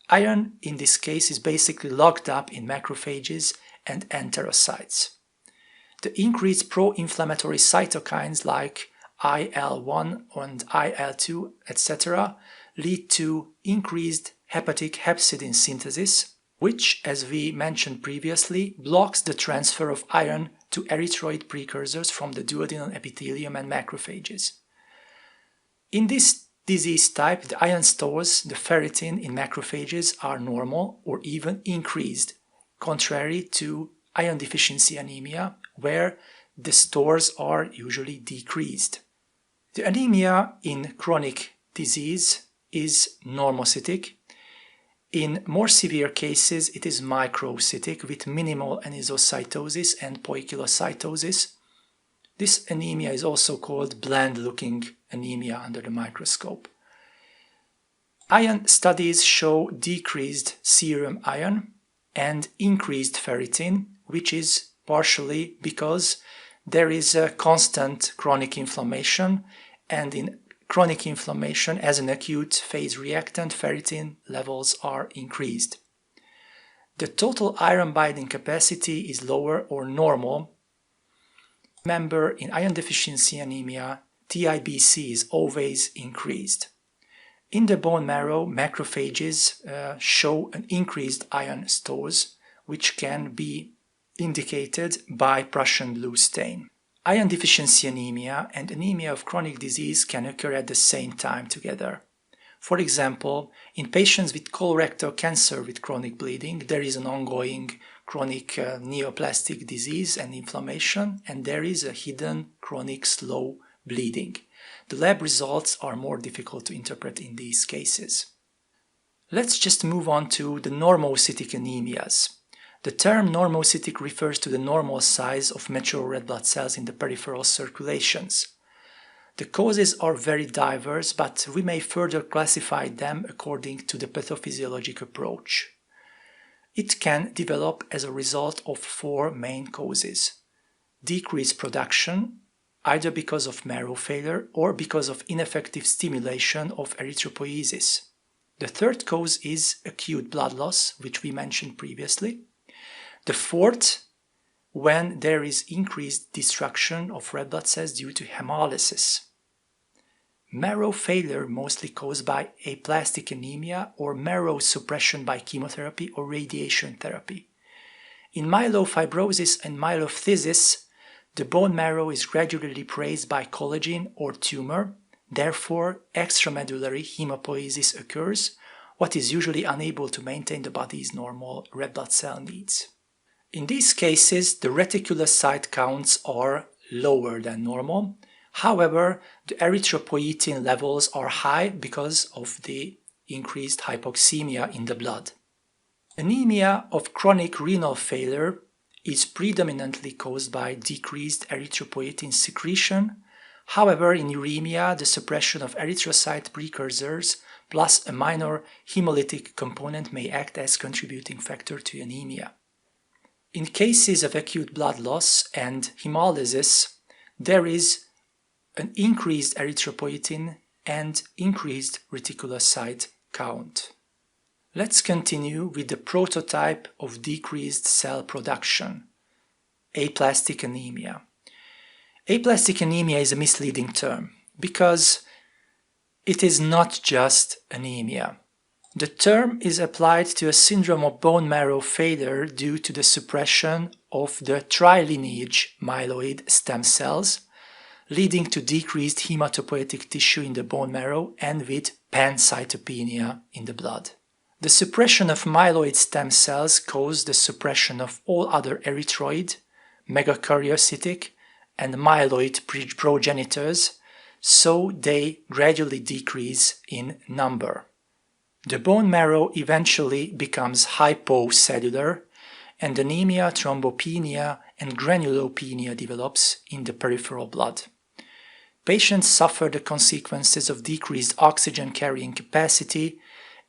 Iron in this case is basically locked up in macrophages and enterocytes. The increased pro-inflammatory cytokines like IL-1 and IL-2, etc. lead to increased hepatic hepcidin synthesis, which, as we mentioned previously, blocks the transfer of iron to erythroid precursors from the duodenal epithelium and macrophages. In this disease type, the iron stores, the ferritin in macrophages, are normal or even increased, contrary to iron deficiency anemia, where the stores are usually decreased. The anemia in chronic disease is normocytic. In more severe cases, it is microcytic with minimal anisocytosis and poikilocytosis. This anemia is also called bland-looking anemia under the microscope. Iron studies show decreased serum iron and increased ferritin, which is partially because there is a constant chronic inflammation, and in chronic inflammation as an acute phase reactant, ferritin levels are increased. The total iron binding capacity is lower or normal. Remember, in iron deficiency anemia, TIBC is always increased. In the bone marrow, macrophages show an increased iron stores, which can be indicated by Prussian blue stain. Iron deficiency anemia and anemia of chronic disease can occur at the same time together. For example, in patients with colorectal cancer with chronic bleeding, there is an ongoing chronic neoplastic disease and inflammation, and there is a hidden chronic slow bleeding. The lab results are more difficult to interpret in these cases. Let's just move on to the normocytic anemias. The term normocytic refers to the normal size of mature red blood cells in the peripheral circulations. The causes are very diverse, but we may further classify them according to the pathophysiologic approach. It can develop as a result of four main causes: decreased production, either because of marrow failure or because of ineffective stimulation of erythropoiesis. The third cause is acute blood loss, which we mentioned previously. The fourth, when there is increased destruction of red blood cells due to hemolysis. Marrow failure mostly caused by aplastic anemia or marrow suppression by chemotherapy or radiation therapy. In myelofibrosis and myelophthisis, the bone marrow is gradually replaced by collagen or tumor, therefore extramedullary hematopoiesis occurs, what is usually unable to maintain the body's normal red blood cell needs. In these cases, the reticulocyte counts are lower than normal. However, the erythropoietin levels are high because of the increased hypoxemia in the blood. Anemia of chronic renal failure is predominantly caused by decreased erythropoietin secretion. However, in uremia, the suppression of erythrocyte precursors plus a minor hemolytic component may act as contributing factor to anemia. In cases of acute blood loss and hemolysis, there is an increased erythropoietin and increased reticulocyte count. Let's continue with the prototype of decreased cell production, aplastic anemia. Aplastic anemia is a misleading term because it is not just anemia. The term is applied to a syndrome of bone marrow failure due to the suppression of the trilineage myeloid stem cells, leading to decreased hematopoietic tissue in the bone marrow and with pancytopenia in the blood. The suppression of myeloid stem cells caused the suppression of all other erythroid, megakaryocytic, and myeloid progenitors, so they gradually decrease in number. The bone marrow eventually becomes hypocellular, and anemia, thrombopenia, and granulopenia develops in the peripheral blood. Patients suffer the consequences of decreased oxygen carrying capacity,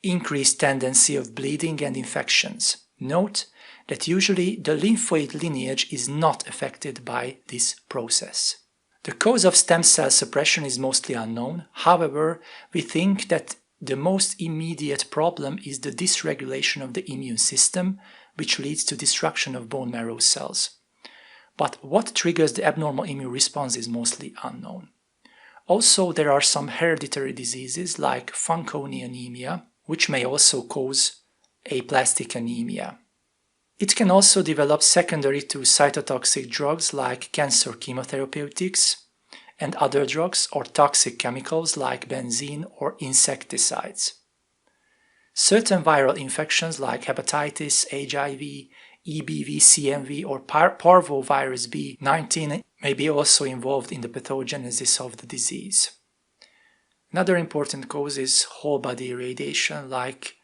increased tendency of bleeding and infections. Note that usually the lymphoid lineage is not affected by this process. The cause of stem cell suppression is mostly unknown. However, we think that the most immediate problem is the dysregulation of the immune system, which leads to destruction of bone marrow cells. But what triggers the abnormal immune response is mostly unknown. Also, there are some hereditary diseases like Fanconi anemia, which may also cause aplastic anemia. It can also develop secondary to cytotoxic drugs like cancer chemotherapeutics and other drugs or toxic chemicals like benzene or insecticides. Certain viral infections like hepatitis, HIV, EBV, CMV, or parvovirus B19 may be also involved in the pathogenesis of the disease. Another important cause is whole body irradiation, like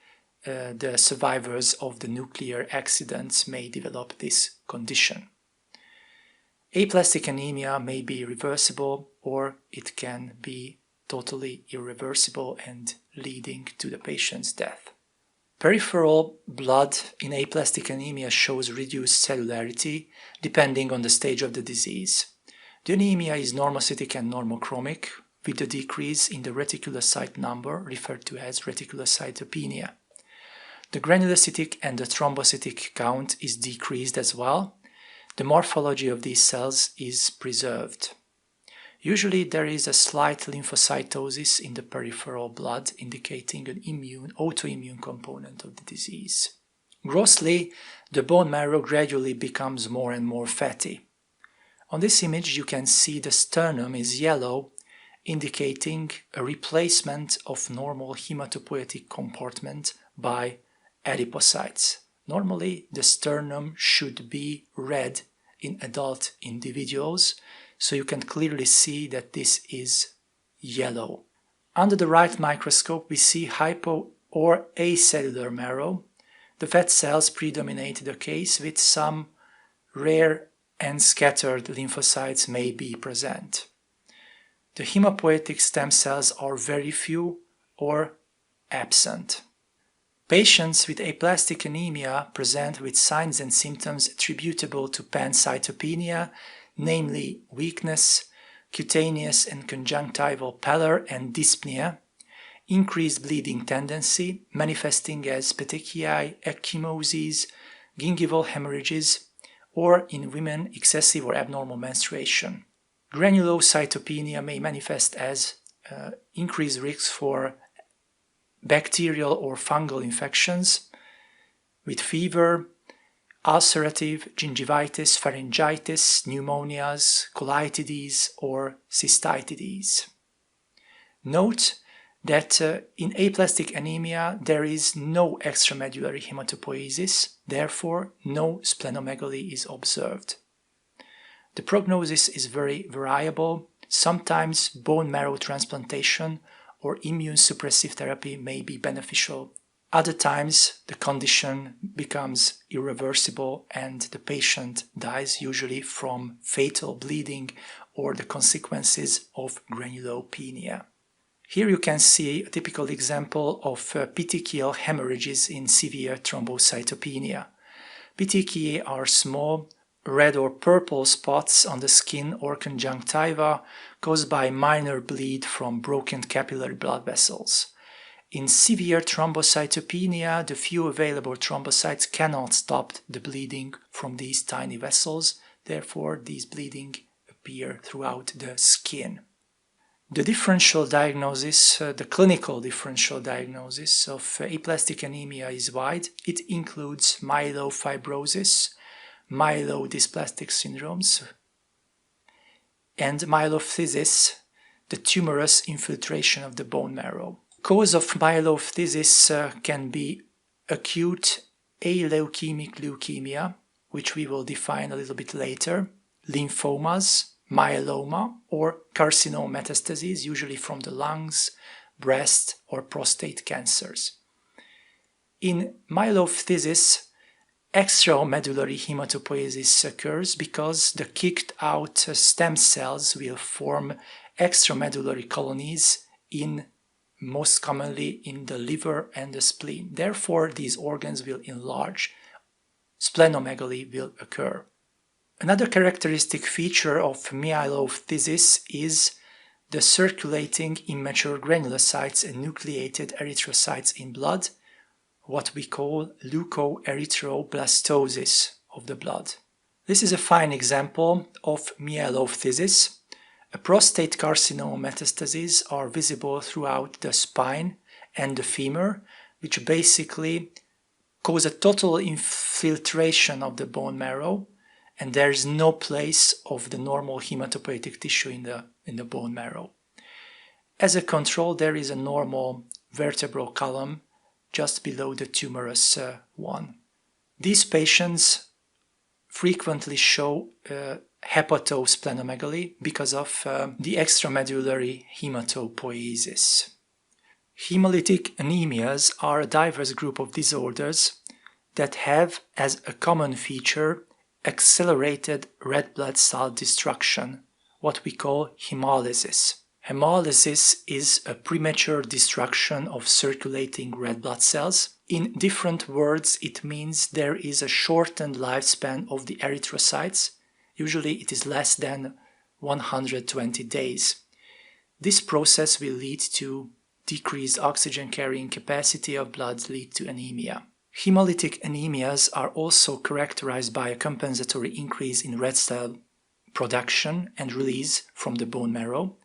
the survivors of the nuclear accidents may develop this condition. Aplastic anemia may be reversible or it can be totally irreversible and leading to the patient's death. Peripheral blood in aplastic anemia shows reduced cellularity depending on the stage of the disease. The anemia is normocytic and normochromic, with a decrease in the reticulocyte number referred to as reticulocytopenia. The granulocytic and the thrombocytic count is decreased as well. The morphology of these cells is preserved. Usually there is a slight lymphocytosis in the peripheral blood, indicating an autoimmune component of the disease. Grossly, the bone marrow gradually becomes more and more fatty. On this image you can see the sternum is yellow, indicating a replacement of normal hematopoietic compartment by adipocytes. Normally, the sternum should be red in adult individuals, so you can clearly see that this is yellow. Under the right microscope, we see hypo or acellular marrow. The fat cells predominate the case, with some rare and scattered lymphocytes may be present. The hemopoietic stem cells are very few or absent. Patients with aplastic anemia present with signs and symptoms attributable to pancytopenia, namely weakness, cutaneous and conjunctival pallor and dyspnea, increased bleeding tendency manifesting as petechiae, ecchymoses, gingival hemorrhages, or in women excessive or abnormal menstruation. Granulocytopenia may manifest as increased risk for bacterial or fungal infections with fever, ulcerative gingivitis, pharyngitis, pneumonias, colitis, or cystitis. Note that in aplastic anemia there is no extramedullary hematopoiesis, therefore no splenomegaly is observed. The prognosis is very variable. Sometimes bone marrow transplantation or immune suppressive therapy may be beneficial. Other times the condition becomes irreversible and the patient dies, usually from fatal bleeding or the consequences of granulopenia. Here you can see a typical example of petechial hemorrhages in severe thrombocytopenia. Petechiae are small red or purple spots on the skin or conjunctiva caused by minor bleed from broken capillary blood vessels. In severe thrombocytopenia, the few available thrombocytes cannot stop the bleeding from these tiny vessels, therefore these bleeding appear throughout the skin. The differential diagnosis, the clinical differential diagnosis of aplastic anemia is wide. It includes myelofibrosis, myelodysplastic syndromes, and myelophthisis, the tumorous infiltration of the bone marrow. Cause of myelophthisis can be acute aleukemic leukemia, which we will define a little bit later, lymphomas, myeloma, or carcinoma metastases, usually from the lungs, breast, or prostate cancers. In myelophthisis, extramedullary hematopoiesis occurs because the kicked out stem cells will form extramedullary colonies most commonly in the liver and the spleen. Therefore, these organs will enlarge. Splenomegaly will occur. Another characteristic feature of myelophthisis is the circulating immature granulocytes and nucleated erythrocytes in blood, what we call leukoerythroblastosis of the blood. This is a fine example of myelophthisis. A prostate carcinoma metastases are visible throughout the spine and the femur, which basically cause a total infiltration of the bone marrow, and there is no place of the normal hematopoietic tissue in the bone marrow. As a control, there is a normal vertebral column just below the tumorous one. These patients frequently show hepatosplenomegaly because of the extramedullary hematopoiesis. Hemolytic anemias are a diverse group of disorders that have as a common feature accelerated red blood cell destruction, what we call hemolysis. Hemolysis is a premature destruction of circulating red blood cells. In different words, it means there is a shortened lifespan of the erythrocytes. Usually it is less than 120 days. This process will lead to decreased oxygen carrying capacity of blood, lead to anemia. Hemolytic anemias are also characterized by a compensatory increase in red cell production and release from the bone marrow.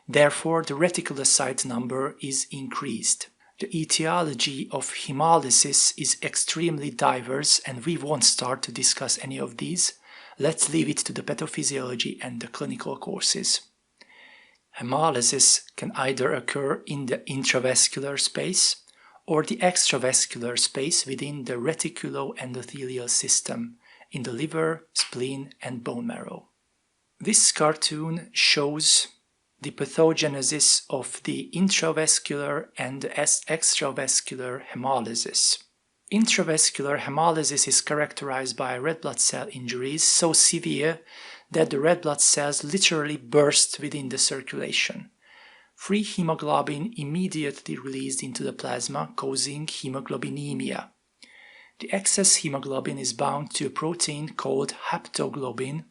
Therefore, the reticulocyte number is increased. The etiology of hemolysis is extremely diverse and we won't start to discuss any of these. Let's leave it to the pathophysiology and the clinical courses. Hemolysis can either occur in the intravascular space or the extravascular space within the reticuloendothelial system in the liver, spleen, and bone marrow. This cartoon shows the pathogenesis of the intravascular and extravascular hemolysis. Intravascular hemolysis is characterized by red blood cell injuries so severe that the red blood cells literally burst within the circulation. Free hemoglobin immediately released into the plasma, causing hemoglobinemia. The excess hemoglobin is bound to a protein called haptoglobin,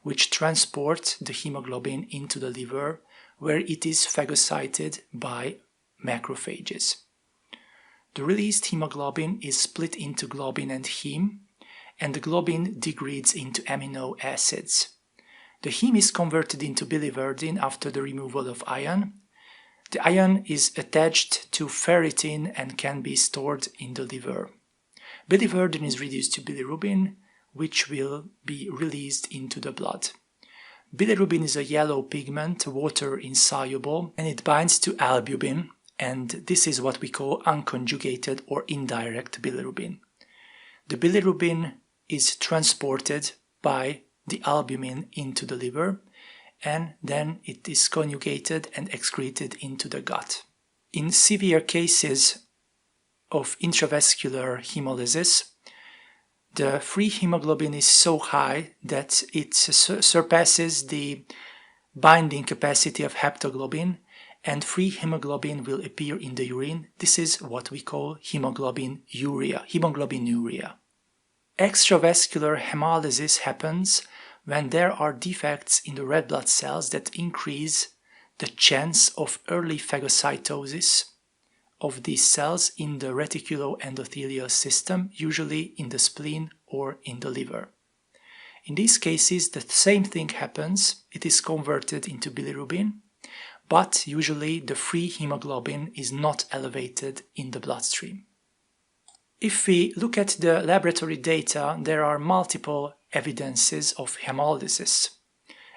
which transports the hemoglobin into the liver, where it is phagocyted by macrophages. The released hemoglobin is split into globin and heme, and the globin degrades into amino acids. The heme is converted into biliverdin after the removal of iron. The ion is attached to ferritin and can be stored in the liver. Biliverdin is reduced to bilirubin, which will be released into the blood. Bilirubin is a yellow pigment, water insoluble, and it binds to albumin, and this is what we call unconjugated or indirect bilirubin. The bilirubin is transported by the albumin into the liver, and then it is conjugated and excreted into the gut. In severe cases of intravascular hemolysis, the free hemoglobin is so high that it surpasses the binding capacity of haptoglobin, and free hemoglobin will appear in the urine. This is what we call hemoglobinuria. Extravascular hemolysis happens when there are defects in the red blood cells that increase the chance of early phagocytosis of these cells in the reticuloendothelial system, usually in the spleen or in the liver. In these cases, the same thing happens. It is converted into bilirubin, but usually the free hemoglobin is not elevated in the bloodstream. If we look at the laboratory data, there are multiple evidences of hemolysis.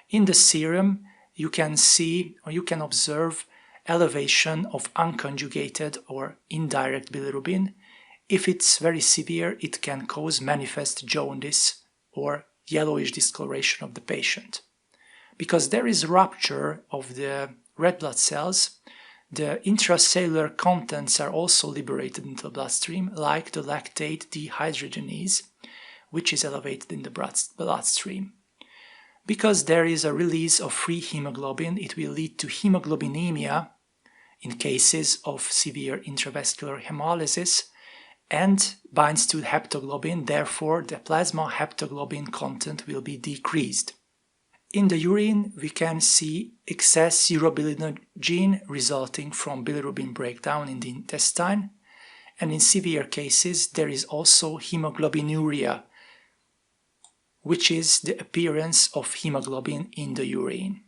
In the serum, you can see or you can observe elevation of unconjugated or indirect bilirubin. If it's very severe, it can cause manifest jaundice or yellowish discoloration of the patient. Because there is rupture of the red blood cells, the intracellular contents are also liberated into the bloodstream, like the lactate dehydrogenase, which is elevated in the bloodstream. Because there is a release of free hemoglobin, it will lead to hemoglobinemia in cases of severe intravascular hemolysis and binds to haptoglobin. Therefore, the plasma haptoglobin content will be decreased. In the urine, we can see excess urobilinogen resulting from bilirubin breakdown in the intestine, and in severe cases there is also hemoglobinuria, which is the appearance of hemoglobin in the urine.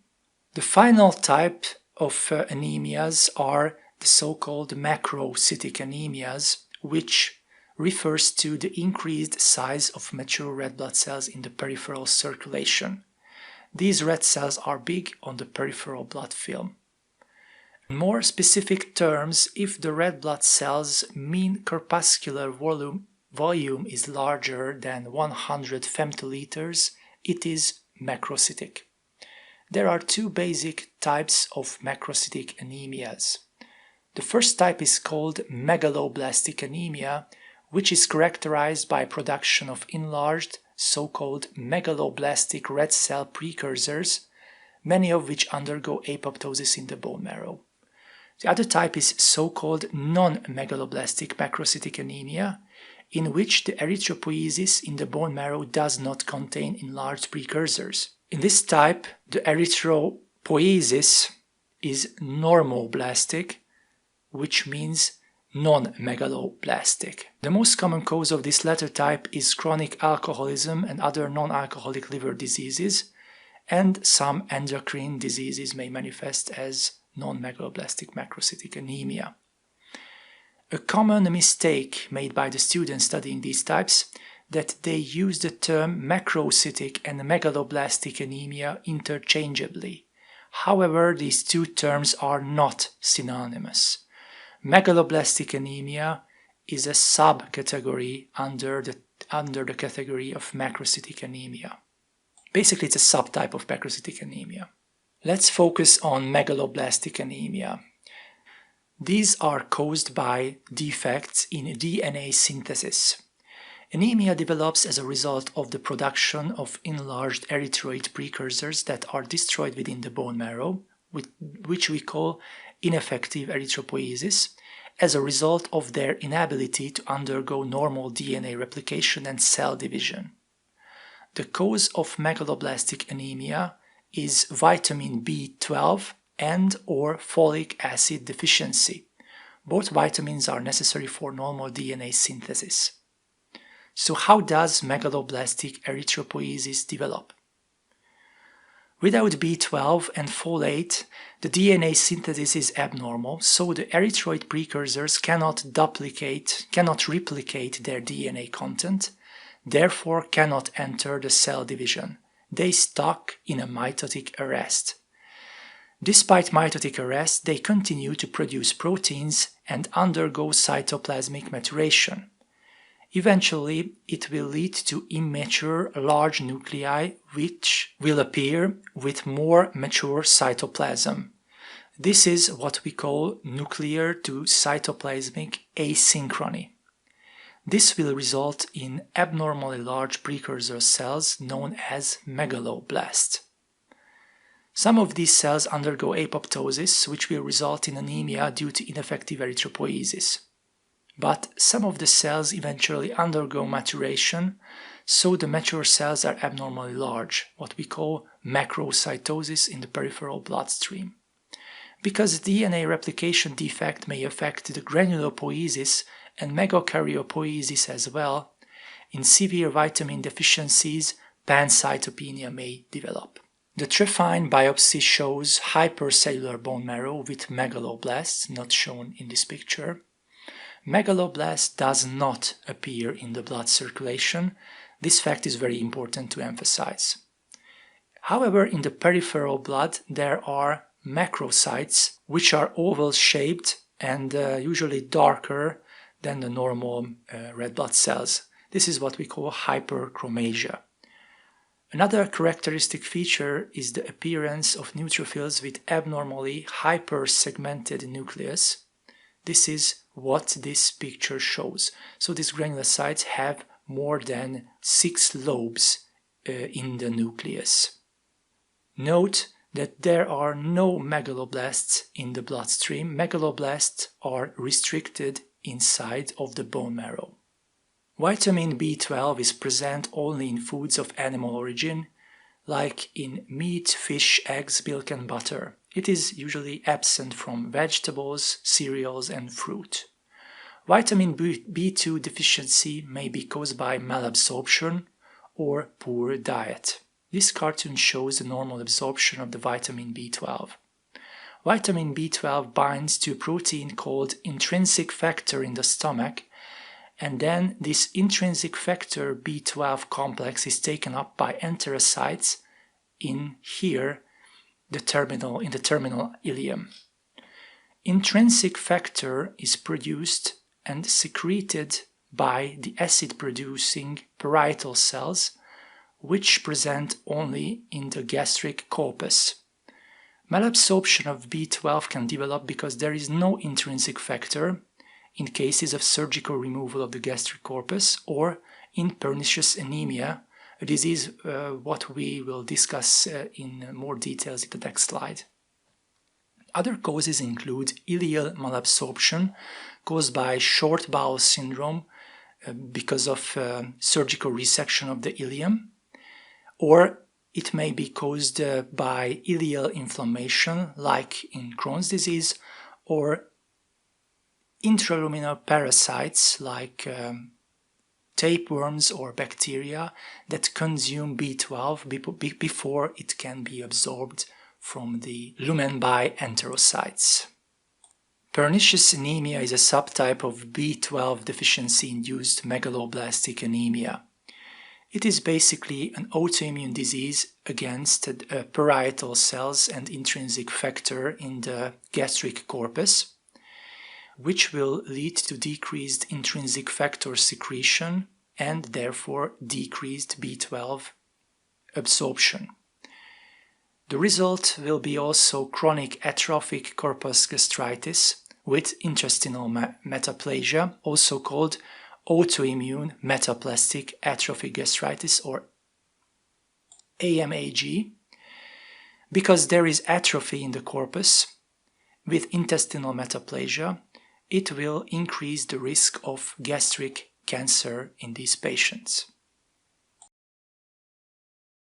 The final type of anemias are the so-called macrocytic anemias, which refers to the increased size of mature red blood cells in the peripheral circulation. These red cells are big on the peripheral blood film. In more specific terms, if the red blood cells' mean corpuscular volume is larger than 100 femtoliters, it is macrocytic. There are two basic types of macrocytic anemias. The first type is called megaloblastic anemia, which is characterized by production of enlarged, so-called megaloblastic red cell precursors, many of which undergo apoptosis in the bone marrow. The other type is so-called non-megaloblastic macrocytic anemia, in which the erythropoiesis in the bone marrow does not contain enlarged precursors. In this type, the erythropoiesis is normoblastic, which means non-megaloblastic. The most common cause of this latter type is chronic alcoholism and other non-alcoholic liver diseases, and some endocrine diseases may manifest as non-megaloblastic macrocytic anemia. A common mistake made by the students studying these types that they use the term macrocytic and megaloblastic anemia interchangeably. However, these two terms are not synonymous. Megaloblastic anemia is a subcategory under the category of macrocytic anemia. Basically, it's a subtype of macrocytic anemia. Let's focus on megaloblastic anemia. These are caused by defects in DNA synthesis. Anemia develops as a result of the production of enlarged erythroid precursors that are destroyed within the bone marrow, which we call ineffective erythropoiesis, as a result of their inability to undergo normal DNA replication and cell division. The cause of megaloblastic anemia is vitamin B12 and/or folic acid deficiency. Both vitamins are necessary for normal DNA synthesis. So how does megaloblastic erythropoiesis develop? Without B12 and folate, the DNA synthesis is abnormal, so the erythroid precursors cannot replicate their DNA content, therefore cannot enter the cell division. They stuck in a mitotic arrest. Despite mitotic arrest, they continue to produce proteins and undergo cytoplasmic maturation. Eventually, it will lead to immature large nuclei which will appear with more mature cytoplasm. This is what we call nuclear to cytoplasmic asynchrony. This will result in abnormally large precursor cells known as megaloblasts. Some of these cells undergo apoptosis, which will result in anemia due to ineffective erythropoiesis. But some of the cells eventually undergo maturation, so the mature cells are abnormally large, what we call macrocytosis in the peripheral bloodstream. Because DNA replication defect may affect the granulopoiesis and megakaryopoiesis as well, in severe vitamin deficiencies, pancytopenia may develop. The trephine biopsy shows hypercellular bone marrow with megaloblasts, not shown in this picture. Megaloblast does not appear in the blood circulation. This fact is very important to emphasize. However, in the peripheral blood there are macrocytes which are oval-shaped and usually darker than the normal red blood cells. This is what we call hyperchromasia. Another characteristic feature is the appearance of neutrophils with abnormally hypersegmented nucleus. This is what this picture shows. So these granulocytes have more than 6 lobes in the nucleus. Note that there are no megaloblasts in the bloodstream. Megaloblasts are restricted inside of the bone marrow. Vitamin B12 is present only in foods of animal origin, like in meat, fish, eggs, milk and butter. It is usually absent from vegetables, cereals and fruit. Vitamin B2 deficiency may be caused by malabsorption or poor diet. This cartoon shows the normal absorption of the vitamin B12. Vitamin B12 binds to a protein called intrinsic factor in the stomach, and then this intrinsic factor B12 complex is taken up by enterocytes in the terminal ileum. Intrinsic factor is produced and secreted by the acid-producing parietal cells, which present only in the gastric corpus. Malabsorption of B12 can develop because there is no intrinsic factor in cases of surgical removal of the gastric corpus or in pernicious anemia, a disease what we will discuss in more details in the next slide. Other causes include ileal malabsorption caused by short bowel syndrome because of surgical resection of the ileum, or it may be caused by ileal inflammation like in Crohn's disease, or intraluminal parasites like tapeworms or bacteria that consume B12 before it can be absorbed from the lumen by enterocytes. Pernicious anemia is a subtype of B12 deficiency-induced megaloblastic anemia. It is basically an autoimmune disease against parietal cells and intrinsic factor in the gastric corpus, which will lead to decreased intrinsic factor secretion and therefore decreased B12 absorption. The result will be also chronic atrophic corpus gastritis with intestinal metaplasia, also called autoimmune metaplastic atrophic gastritis or AMAG, because there is atrophy in the corpus. With intestinal metaplasia, it will increase the risk of gastric cancer in these patients.